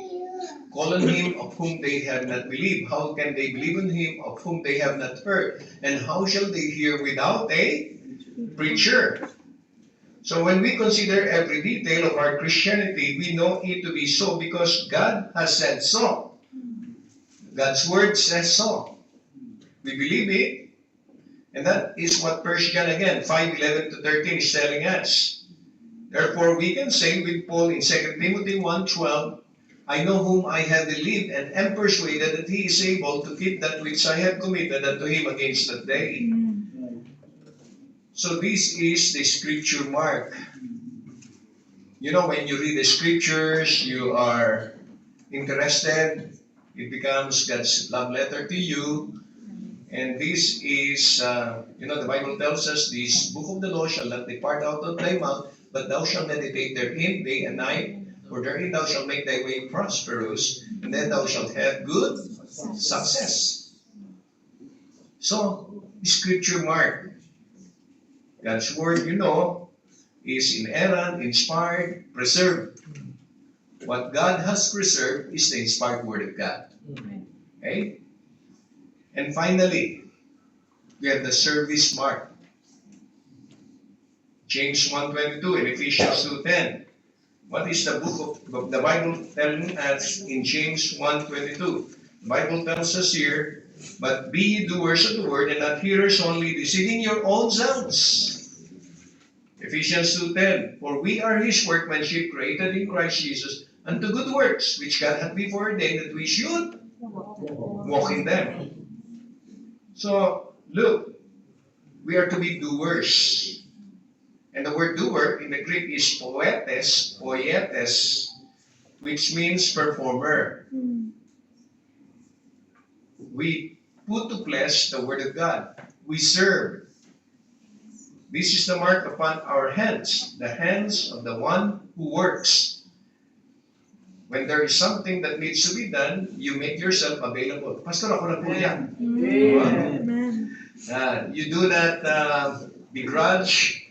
call on him of whom they have not believed? How can they believe on him of whom they have not heard? And how shall they hear without a preacher? So when we consider every detail of our Christianity, we know it to be so because God has said so. God's word says so. We believe it. And that is what 1 John again, 5:11-13 is telling us. Therefore, we can say with Paul in 2 Timothy 1:12, I know whom I have believed and am persuaded that he is able to keep that which I have committed unto him against that day. So this is the scripture mark. You know, when you read the scriptures, you are interested. It becomes God's love letter to you. And this is, the Bible tells us, this book of the law shall not depart out of thy mouth, but thou shalt meditate therein day and night, for therein thou shalt make thy way prosperous, and then thou shalt have good success. So, scripture mark. God's word, is inerrant, inspired, preserved. What God has preserved is the inspired word of God. Okay? And finally, we have the service mark. James 1:22 and Ephesians 2:10. What is the book of the Bible telling us in James 1:22? The Bible tells us here, but be ye doers of the word and not hearers only, deceiving your own selves. Ephesians 2:10. For we are his workmanship, created in Christ Jesus, unto good works, which God hath before ordained that we should walk in them. So, look, we are to be doers. And the word doer in the Greek is poietes, which means performer. We put to flesh the word of God. We serve. This is the mark upon our hands, the hands of the one who works. When there is something that needs to be done, you make yourself available. Pastor, ako na po yan. Amen. You do not begrudge.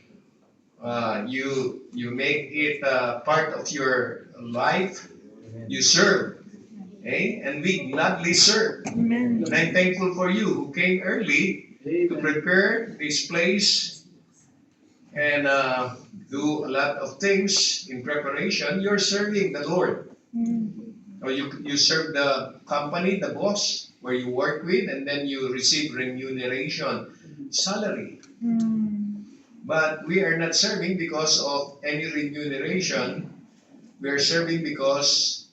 You make it part of your life. You serve. Okay? And we gladly serve. Amen. And I'm thankful for you who came early to prepare this place and do a lot of things in preparation. You're serving the Lord. Or you serve the company, the boss, where you work with, and then you receive remuneration, salary. But we are not serving because of any remuneration. We are serving because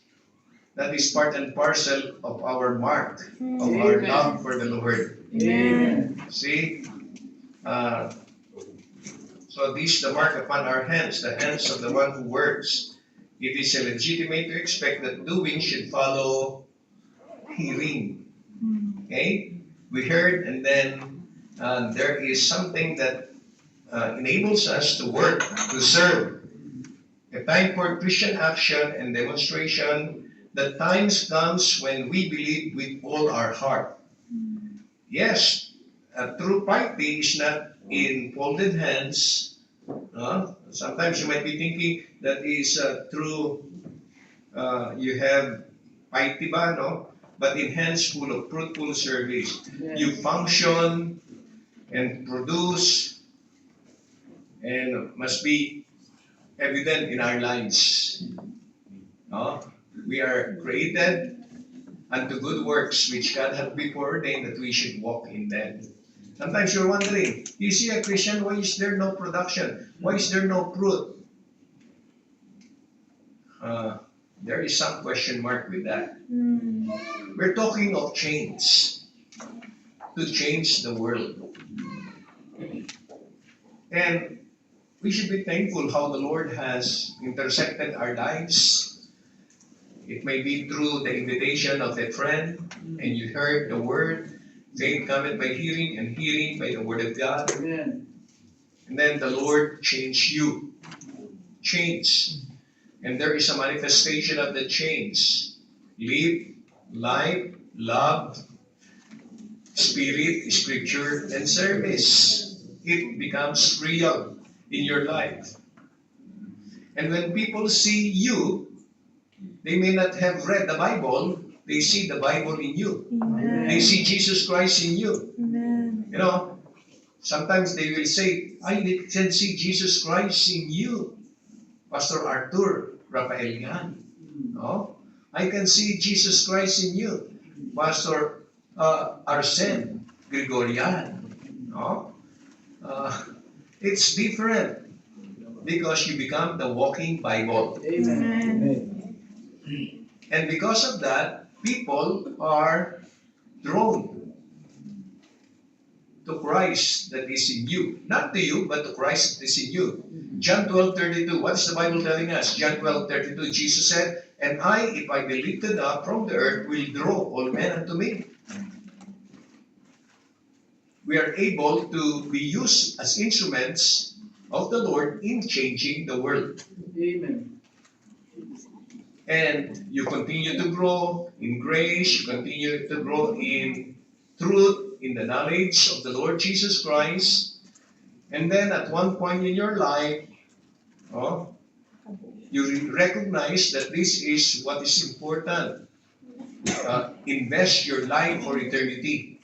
that is part and parcel of our mark, of our love for the Lord. Amen. See? So this is the mark upon our hands, the hands of the one who works. It is legitimate to expect that doing should follow hearing. Okay? We heard, and then there is something that enables us to work, to serve. A time for Christian action and demonstration. The times comes when we believe with all our heart. Yes, true piety is not in folded hands. Sometimes you might be thinking that is true. You have piety ba, no? But in hands full of fruitful service. You function and produce and must be evident in our lives. No? We are created unto good works which God hath before ordained that we should walk in them. Sometimes you're wondering, you see a Christian, why is there no production? Why is there no fruit? There is some question mark with that. We're talking of change. To change the world. And we should be thankful how the Lord has intersected our lives. It may be through the invitation of a friend, and you heard the word. Faith cometh by hearing, and hearing by the word of God. Amen. And then the Lord changed you. Change. And there is a manifestation of the change. Live, life, love, spirit, scripture, and service. It becomes real in your life. And when people see you, they may not have read the Bible, they see the Bible in you. Amen. They see Jesus Christ in you. Amen. You know, sometimes they will say, I can see Jesus Christ in you. Pastor Arthur Rafaelian. No? I can see Jesus Christ in you. Pastor Arsene Gregorian. No? It's different because you become the walking Bible. Amen. And because of that, people are drawn to Christ that is in you. Not to you, but to Christ that is in you. John 12:32. What is the Bible telling us? John 12:32. Jesus said, "And I, if I be lifted up from the earth, will draw all men unto me." We are able to be used as instruments of the Lord in changing the world. Amen. And you continue to grow in grace, you continue to grow in truth, in the knowledge of the Lord Jesus Christ. And then at one point in your life, you recognize that this is what is important. Invest your life for eternity.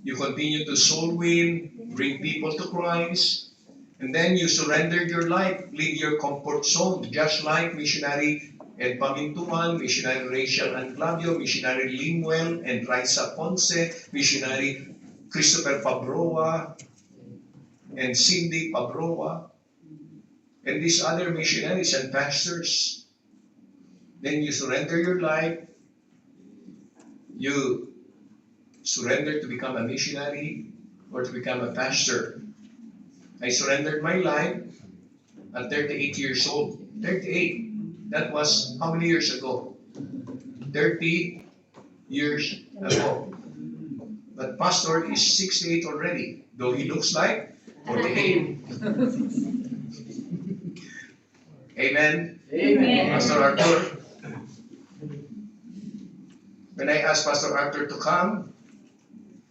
You continue to soul win, bring people to Christ, and then you surrender your life, leave your comfort zone, just like missionary Ed Pamintuan, missionary Rachel Anclavio, missionary Limuel and Raisa Ponce, missionary Christopher Pabroa and Cindy Pabroa, and these other missionaries and pastors. Then you surrender your life, you surrender to become a missionary or to become a pastor. I surrendered my life at 38 years old. 38. That was how many years ago? 30 years ago. But pastor is 68 already, though he looks like 48. Amen. Amen. Pastor Arthur. When I asked Pastor Arthur to come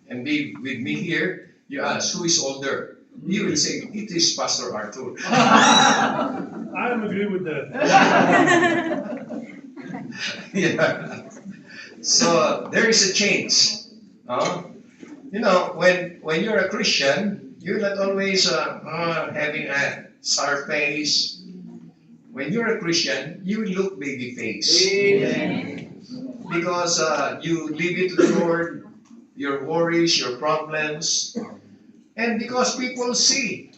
and be with me here, you ask, who is older? He will say, it is Pastor Arthur. I am agree with that. Yeah. So there is a change. You know, when you're a Christian, you're not always having a sour face. When you're a Christian, you look baby face. Amen. Because you leave it to the Lord, your worries, your problems. And because people see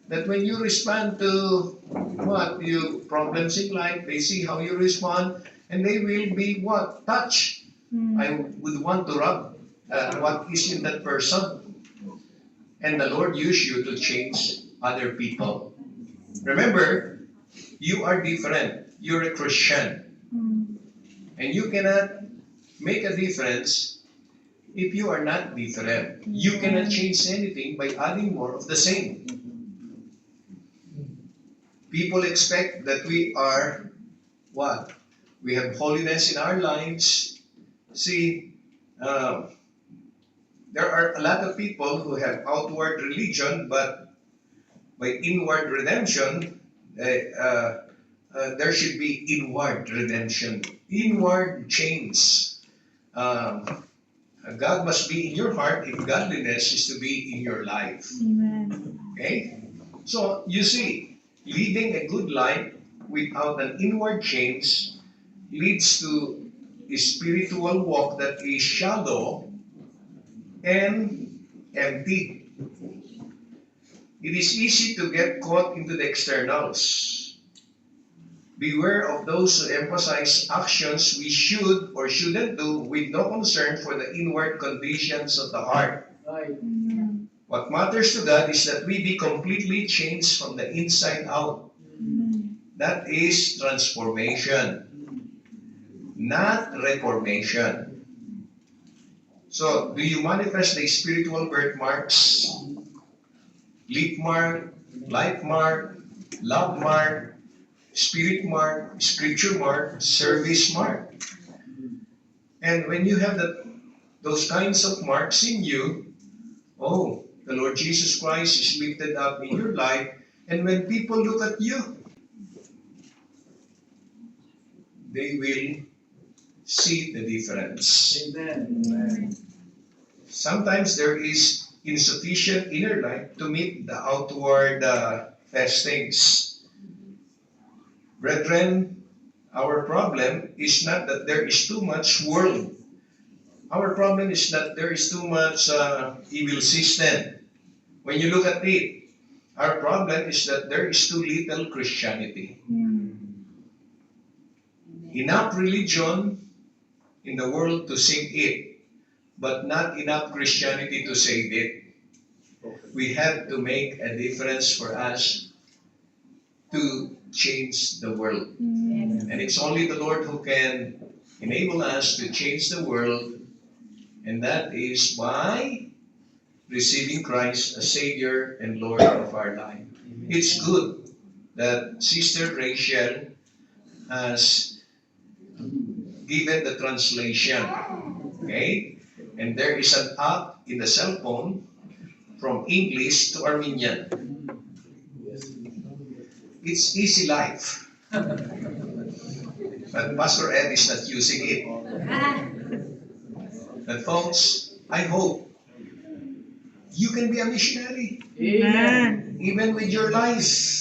that when you respond to what your problems in life, they see how you respond, and they will be what? Touched. I would want to rub what is in that person. And the Lord used you to change other people. Remember, you are different. You're a Christian. And you cannot make a difference if you are not different. You cannot change anything by adding more of the same. People expect that we are what? We have holiness in our lives. See, there are a lot of people who have outward religion, but by inward redemption, there should be inward redemption, inward change. God must be in your heart if godliness is to be in your life. Amen. Okay? So, you see, leading a good life without an inward change leads to a spiritual walk that is shallow and empty. It is easy to get caught into the externals. Beware of those who emphasize actions we should or shouldn't do with no concern for the inward conditions of the heart. Right. What matters to God is that we be completely changed from the inside out. That is transformation, not reformation. So, do you manifest the spiritual birthmarks? Leap mark, life mark, love mark, spirit mark, scripture mark, service mark. And when you have those kinds of marks in you, oh, the Lord Jesus Christ is lifted up in your life, and when people look at you, they will see the difference. Amen. Sometimes there is insufficient inner life to meet the outward festings. Brethren, our problem is not that there is too much world. Our problem is that there is too much evil system. When you look at it, our problem is that there is too little Christianity. Enough religion in the world to sing it, but not enough Christianity to save it. we have to make a difference for us to change the world. And it's only the Lord who can enable us to change the world, and that is by receiving Christ as Savior and Lord of our life. It's good that Sister Rachel has given the translation. Okay? And there is an app in the cell phone from English to Armenian. It's easy life. But Pastor Ed is not using it. But folks, I hope you can be a missionary. Amen. Even with your life.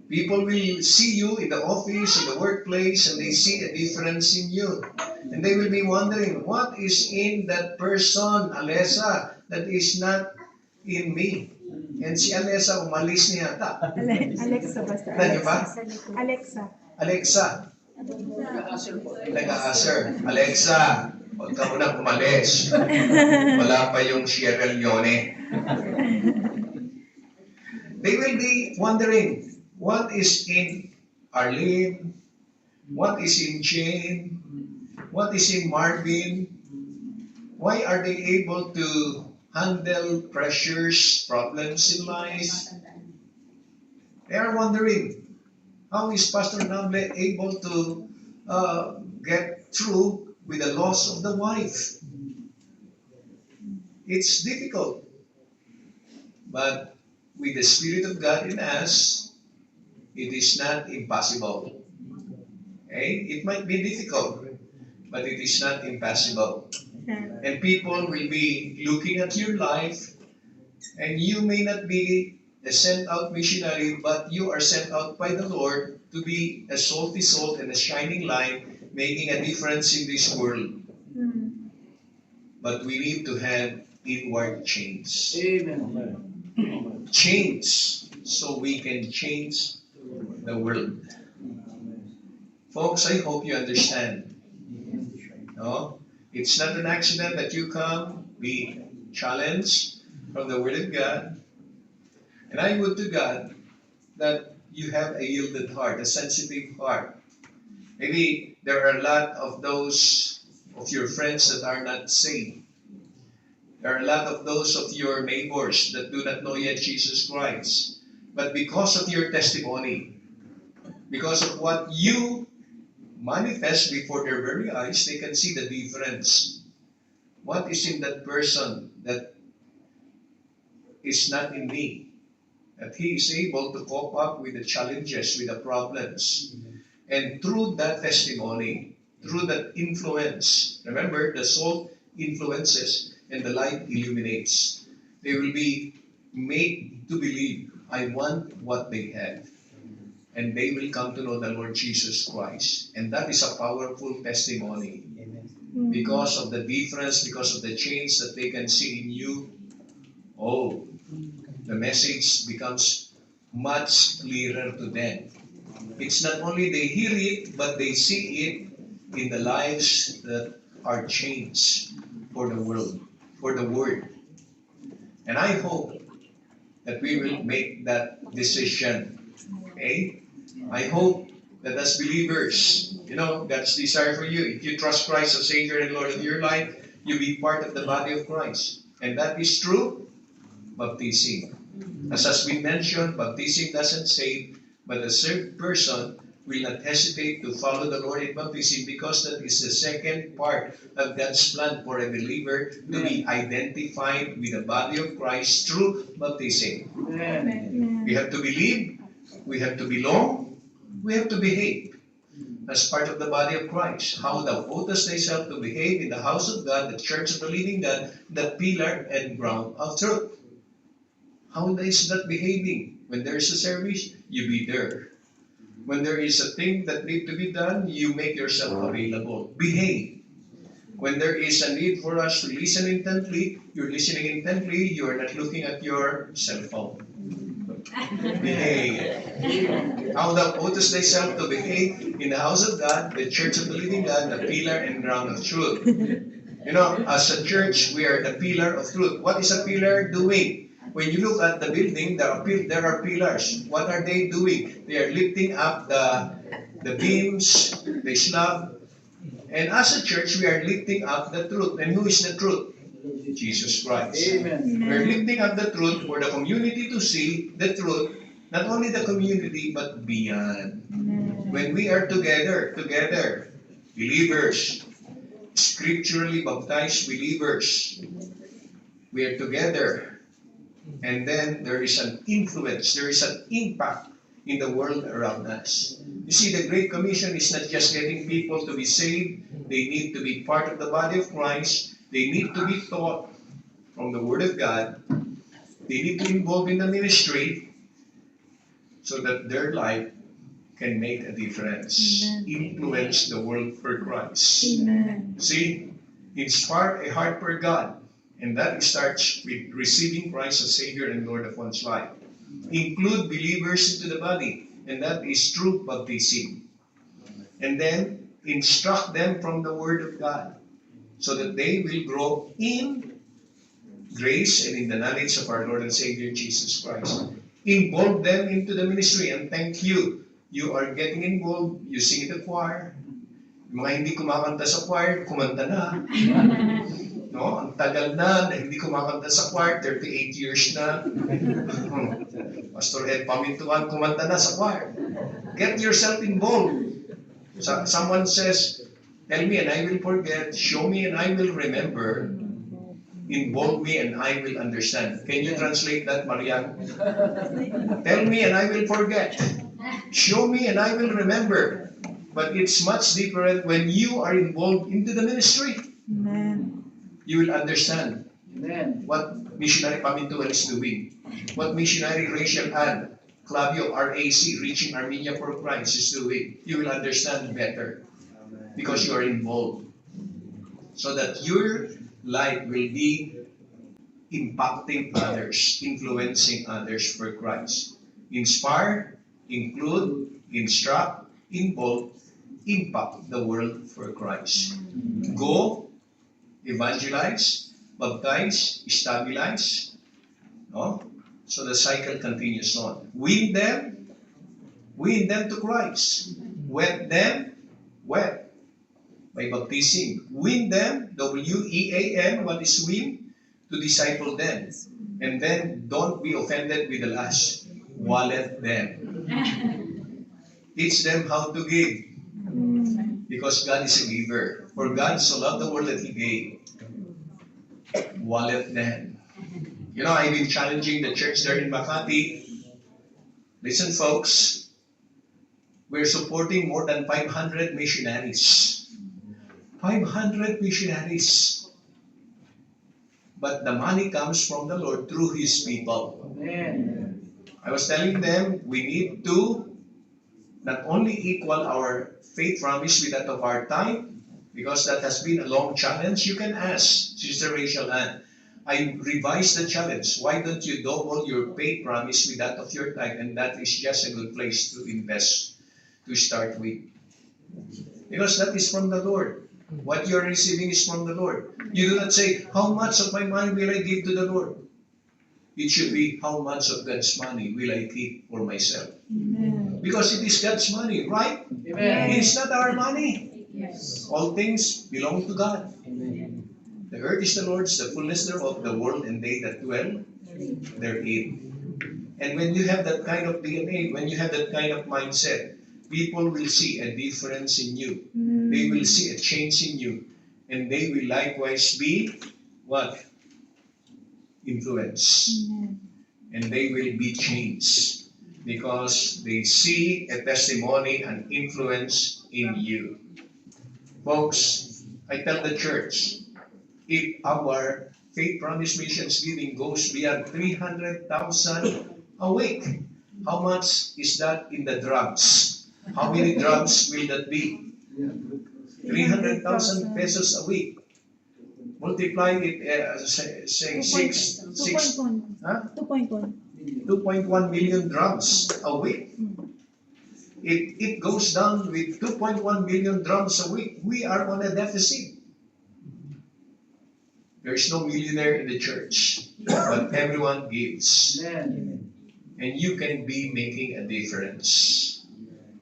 People will see you in the office, in the workplace, and they see a difference in you. And they will be wondering, what is in that person, Alessa, that is not in me? And si Alessa, umalis niya ata. Alexa, basta. Ano ba? Alexa. Alexa, nag-a-answer. Alexa, huwag ka muna umalis. Wala pa yung Sierra Leone. They will be wondering, what is in Arlene? What is in Jane? What is in Marvin? Why are they able to handle pressures, problems in life? They are wondering, how is Pastor Nable able to get through with the loss of the wife? It's difficult. But with the Spirit of God in us, it is not impossible. Okay? It might be difficult, but it is not impossible. And people will be looking at your life, and you may not be a sent out missionary, but you are sent out by the Lord to be a salty salt and a shining light, making a difference in this world. But we need to have inward change. Amen. Change so we can change the world. Folks, I hope you understand. No? It's not an accident that you come, be challenged from the Word of God. And I would to God that you have a yielded heart, a sensitive heart. Maybe there are a lot of those of your friends that are not saved. There are a lot of those of your neighbors that do not know yet Jesus Christ. But because of your testimony, because of what you manifest before their very eyes, they can see the difference. What is in that person that is not in me? That he is able to cope up with the challenges, with the problems. And through that testimony, through that influence, remember, the salt influences and the light illuminates. They will be made to believe, I want what they have. And they will come to know the Lord Jesus Christ. And that is a powerful testimony. Because of the difference, because of the change that they can see in you. Oh, the message becomes much clearer to them. It's not only they hear it, but they see it in the lives that are changed for the world, for the Word. And I hope that we will make that decision. Okay? I hope that as believers, God's desire for you, if you trust Christ as Savior and Lord of your life, you be part of the body of Christ. And that is true baptism. As we mentioned, baptism doesn't save, but a saved person will not hesitate to follow the Lord in baptism because that is the second part of God's plan for a believer to be identified with the body of Christ through baptism. Amen. We have to believe, we have to belong, we have to behave as part of the body of Christ. How thou oughtest thyself to behave in the house of God, the church of the living God, the pillar and ground of truth. How is that behaving? When there is a service, you be there. When there is a thing that needs to be done, you make yourself available. Behave. When there is a need for us to listen intently, you're listening intently, you are not looking at your cell phone. Behave. How thou oughtest thyself to behave in the house of God, the church of the living God, the pillar and ground of truth. You know, as a church, we are the pillar of truth. What is a pillar doing? When you look at the building, there are pillars. What are they doing? They are lifting up the beams, the slab. And as a church, we are lifting up the truth. And who is the truth? Jesus Christ. Amen. We're lifting up the truth for the community to see the truth, not only the community, but beyond. When we are together, believers, scripturally baptized believers, we are together, and then there is an influence, there is an impact in the world around us. You see, the Great Commission is not just getting people to be saved, they need to be part of the body of Christ, they need to be taught from the Word of God, they need to involve in the ministry so that their life can make a difference, influence the world for Christ. Amen. See, inspire a heart for God, and that starts with receiving Christ as Savior and Lord of one's life. Include believers into the body, and that is true baptism. And then instruct them from the Word of God, so that they will grow in grace and in the knowledge of our Lord and Savior Jesus Christ. Involve them into the ministry, and thank you. You are getting involved, you sing in the choir. Yung mga hindi kumakanta sa choir, kumanta na. No? Ang tagal na hindi kumakanta sa choir, 38 years na. Pastor Ed Pamintuan, kumanta na sa choir. Get yourself involved. Someone says, tell me and I will forget, show me and I will remember, involve me and I will understand. Can you translate that, Marian? Tell me and I will forget. Show me and I will remember. But it's much different when you are involved into the ministry. Amen. You will understand Amen. what missionary Pamintuan is doing. What missionary Rachel Ann, Clavio RAC, Reaching Armenia for Christ is doing. You will understand better because you are involved. So that your life will be impacting others, influencing others for Christ. Inspire, include, instruct, involve, impact the world for Christ. Go, evangelize, baptize, stabilize, no? So the cycle continues on. Win them to Christ. Wed them, by baptism. Win them, W-E-A-N, what is win? To disciple them. And then don't be offended with the last. Wallet them. Teach them how to give. Because God is a giver. For God so loved the world that He gave. Wallet them. You know, I've been challenging the church there in Makati. Listen, folks. We're supporting more than 500 missionaries. 500 missionaries. But the money comes from the Lord through His people. Amen. I was telling them we need to not only equal our faith promise with that of our time, because that has been a long challenge. You can ask Sister Rachel Ann. I revised the challenge. Why don't you double your faith promise with that of your time? And that is just a good place to invest, to start with. Because that is from the Lord. What you are receiving is from the Lord. You do not say, how much of my money will I give to the Lord? It should be, how much of God's money will I keep for myself? Amen. Because it is God's money, right? Amen. It is not our money. Yes. All things belong to God. Amen. The earth is the Lord's, the fullness thereof, the world and they that dwell therein. And when you have that kind of DNA, when you have that kind of mindset, people will see a difference in you. They will see a change in you. And they will likewise be, what? Influence. Amen. And they will be changed. Because they see a testimony and influence in you. Folks, I tell the church, if our Faith Promise Missions giving goes beyond 300,000 a week, how much is that in the drums? How many drums will that be? 300,000 pesos a week. Multiply it, say 2.1. huh? 2.1. 2.1 million drums a week. It goes down with 2.1 million drums a week. We are on a deficit. There is no millionaire in the church, but everyone gives. Amen. And you can be making a difference.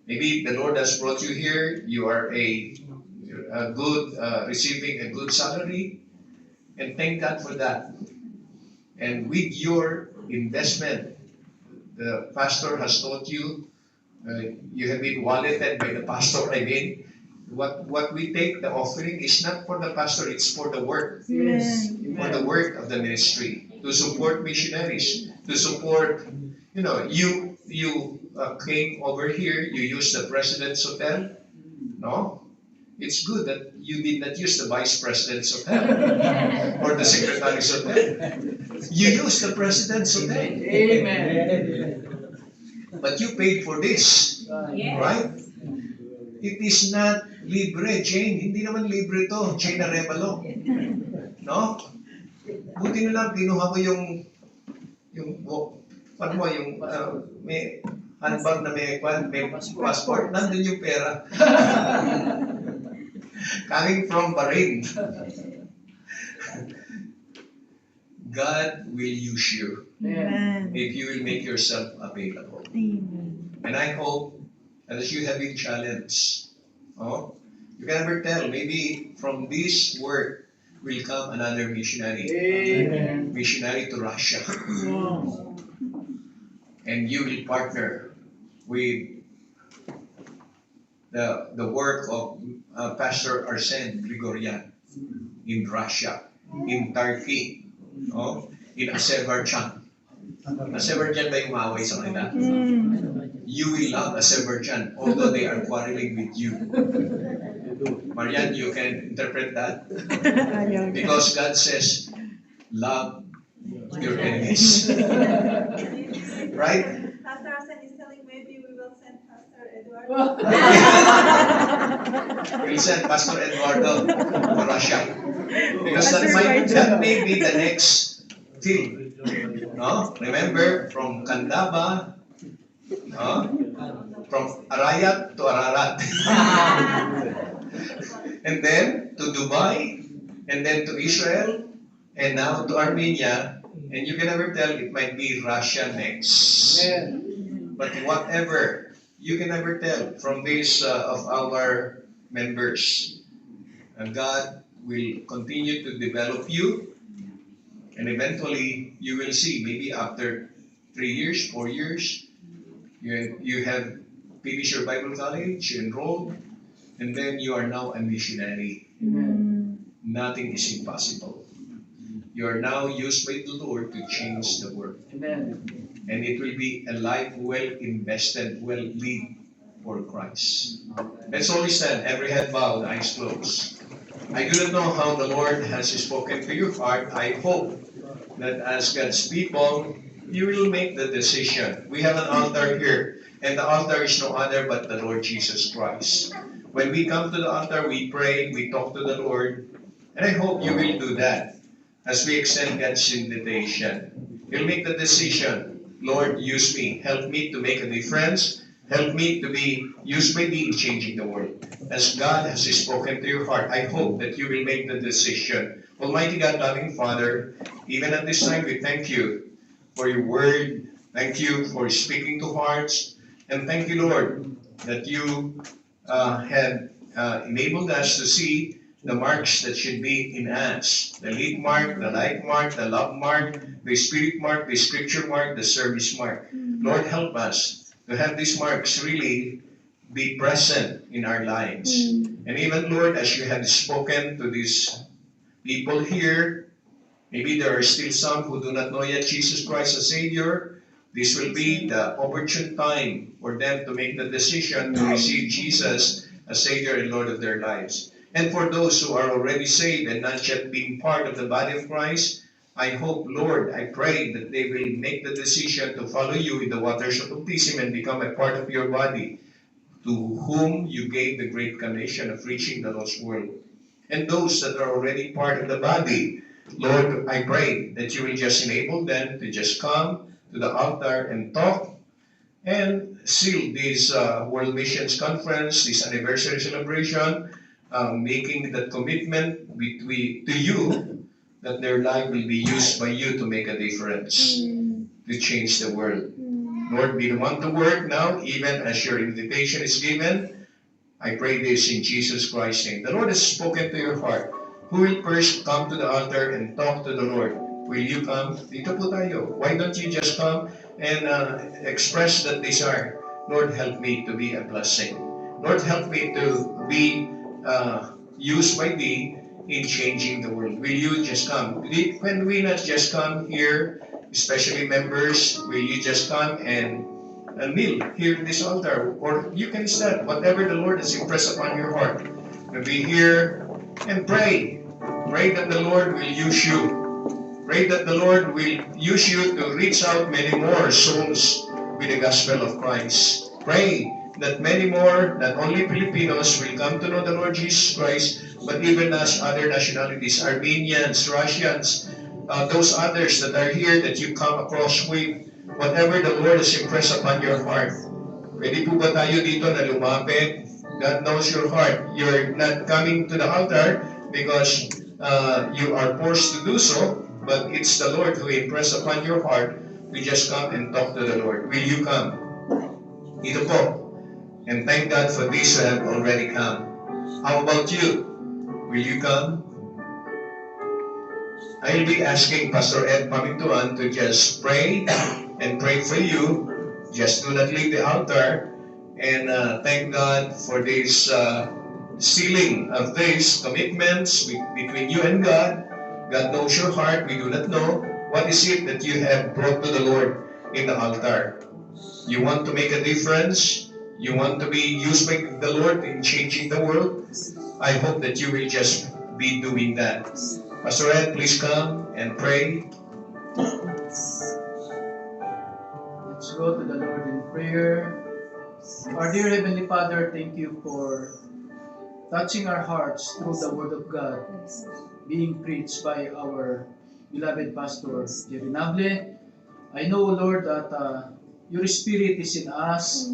Maybe the Lord has brought you here, you are a good, receiving a good salary, and thank God for that. And with your investment, the pastor has taught you, you have been walleted by the pastor. I mean, what we take, the offering, is not for the pastor, it's for the work, Yes. for the work of the ministry, to support missionaries, to support, you came over here, you used the President's Hotel. No? It's good that you did not use the Vice President's Hotel or the Secretary's Hotel. You used the President's Hotel. Amen. But you paid for this, right? It is not libre, Jane. Hindi naman libre to, Jane Arevalo. No? Buti na lang, kinuha mo yung may handbag na may passport, nandun yung pera. Coming from Bahrain. God will use you Amen. if you will make yourself available. Amen. And I hope that as you have been challenged, you can never tell, maybe from this work will come another missionary. Amen. Missionary to Russia. Wow. And you will partner with the work of Pastor Arsene Grigorian in Russia, in Turkey, in Azerbaijan. Azerbaijan ba yung maaway sa kanila? You will love Azerbaijan, although they are quarreling with you. Marian, you can interpret that? Because God says, love your enemies. Right? Pastor Arsene is telling maybe we will send Pastor Eduardo. We'll send Pastor Eduardo to Russia. Because that may be the next thing. No? Remember, from Kandaba, from Arayat to Ararat. And then to Dubai, and then to Israel, and now to Armenia. And you can never tell, it might be Russia next. Amen. But whatever, you can never tell from this of our members. And God will continue to develop you. And eventually, you will see, maybe after 3 years, 4 years, you have finished your Bible college, you enrolled, and then you are now a missionary. Nothing is impossible. You are now used by the Lord to change the world. Amen. And it will be a life well invested, well lived for Christ. Let's all stand, every head bowed, eyes closed. I do not know how the Lord has spoken to your heart. I hope that as God's people, you will make the decision. We have an altar here, and the altar is no other but the Lord Jesus Christ. When we come to the altar, we pray, we talk to the Lord, and I hope you will do that as we extend God's invitation. You'll make the decision, Lord, use me. Help me to make a difference. Help me to be used by me in changing the world. As God has spoken to your heart, I hope that you will make the decision. Almighty God, loving Father, even at this time, we thank you for your word. Thank you for speaking to hearts. And thank you, Lord, that you had enabled us to see the marks that should be in us. The lead mark, the light mark, the love mark, the spirit mark, the scripture mark, the service mark. Lord, help us to have these marks really be present in our lives. And even, Lord, as you have spoken to these people here, maybe there are still some who do not know yet Jesus Christ as Savior. This will be the opportune time for them to make the decision to receive Jesus as Savior and Lord of their lives. And for those who are already saved and not yet being part of the body of Christ, I hope, Lord, I pray that they will make the decision to follow you in the waters of baptism and become a part of your body, to whom you gave the great commission of reaching the lost world. And those that are already part of the body, Lord, I pray that you will just enable them to just come to the altar and talk and seal this World Missions Conference, this anniversary celebration, making that commitment to you that their life will be used by you to make a difference, to change the world. Lord, be the one to work now, even as your invitation is given. I pray this in Jesus Christ's name. The Lord has spoken to your heart. Who will first come to the altar and talk to the Lord? Will you come? Dito po tayo. Why don't you just come and express that desire? Lord, help me to be a blessing. Lord, help me to be used by Thee in changing the world. Will you just come? When we not just come here, especially members, will you just come and kneel here in this altar? Or you can stand, whatever the Lord has impressed upon your heart. Be here and pray. Pray that the Lord will use you. Pray that the Lord will use you to reach out many more souls with the gospel of Christ. Pray that many more, not only Filipinos, will come to know the Lord Jesus Christ, but even as other nationalities, Armenians, Russians, those others that are here that you come across with, whatever the Lord has impressed upon your heart. Pwede po ba tayo dito na lumapit? God knows your heart. You're not coming to the altar because you are forced to do so, but it's the Lord who impressed upon your heart. We just come and talk to the Lord. Will you come? Ito po. And thank God for these who have already come. How about you? Will you come? I'll be asking Pastor Ed Pamintuan to just pray and pray for you. Just do not leave the altar. And thank God for this sealing of these commitments between you and God. God knows your heart. We do not know. What is it that you have brought to the Lord in the altar? You want to make a difference? You want to be used by the Lord in changing the world? I hope that you will just be doing that. Pastor Ed, please come and pray. Let's go to the Lord in prayer. Our dear Heavenly Father, thank you for touching our hearts through the Word of God being preached by our beloved Pastor Jerry Nable. I know, Lord, that your Spirit is in us.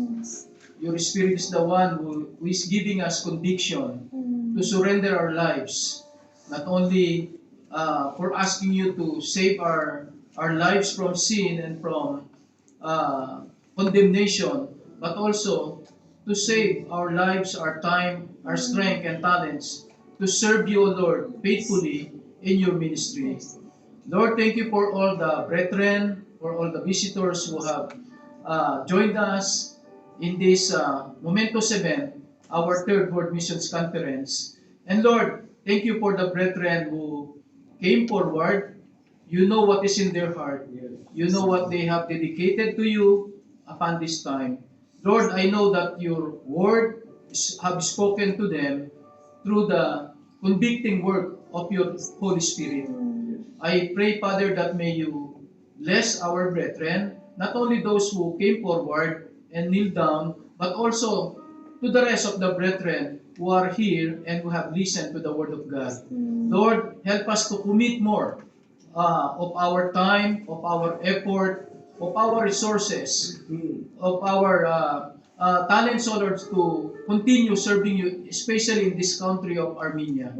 Your Spirit is the one who is giving us conviction to surrender our lives, not only for asking you to save our lives from sin and from condemnation, but also to save our lives, our time, our strength, and talents to serve you, O Lord, faithfully in your ministry. Lord, thank you for all the brethren, for all the visitors who have joined us in this momentous event, our third World Missions Conference. And Lord, thank you for the brethren who came forward. You know what is in their heart. You know what they have dedicated to you upon this time. Lord, I know that your word have spoken to them through the convicting work of your Holy Spirit. I pray, Father, that may you bless our brethren, not only those who came forward and kneel down, but also to the rest of the brethren who are here and who have listened to the Word of God. Lord, help us to commit more of our time, of our effort, of our resources, of our talents, O Lord, to continue serving you, especially in this country of Armenia.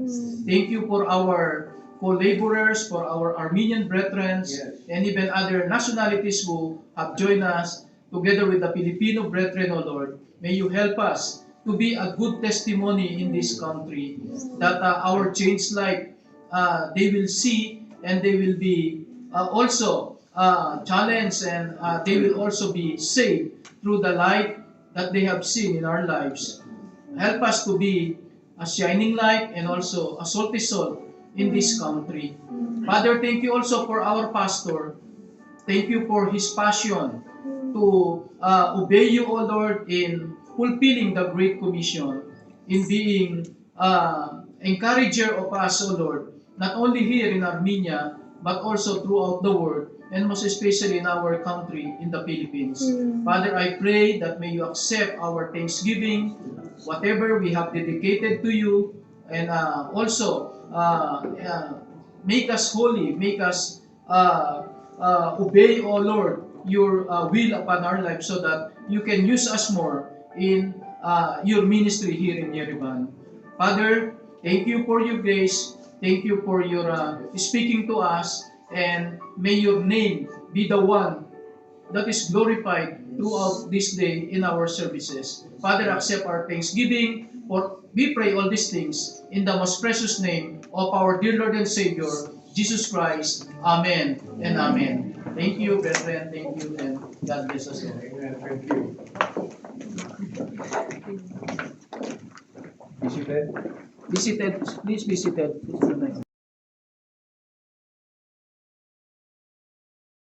Thank you for our co-laborers, for our Armenian brethren, and even other nationalities who have joined us together with the Filipino brethren, O Lord. May you help us to be a good testimony in this country, that our changed life, they will see and they will be also challenged, and they will also be saved through the light that they have seen in our lives. Help us to be a shining light and also a salty salt in this country. Father, thank you also for our pastor. Thank you for his passion to obey you, O Lord, in fulfilling the Great Commission, in being encourager of us, O Lord, not only here in Armenia, but also throughout the world, and most especially in our country, in the Philippines. Father, I pray that may you accept our thanksgiving, whatever we have dedicated to you, and also make us holy, make us obey, O Lord, your will upon our lives, so that you can use us more in your ministry here in Yerevan. Father, thank you for your grace. Thank you for your speaking to us, and may your name be the one that is glorified throughout this day in our services. Father, accept our thanksgiving, for we pray all these things in the most precious name of our dear Lord and Savior, Jesus Christ. Amen and amen. Thank you, brethren. Thank you, and God bless us all. Amen. Thank you. Be seated. Be seated. Please be seated.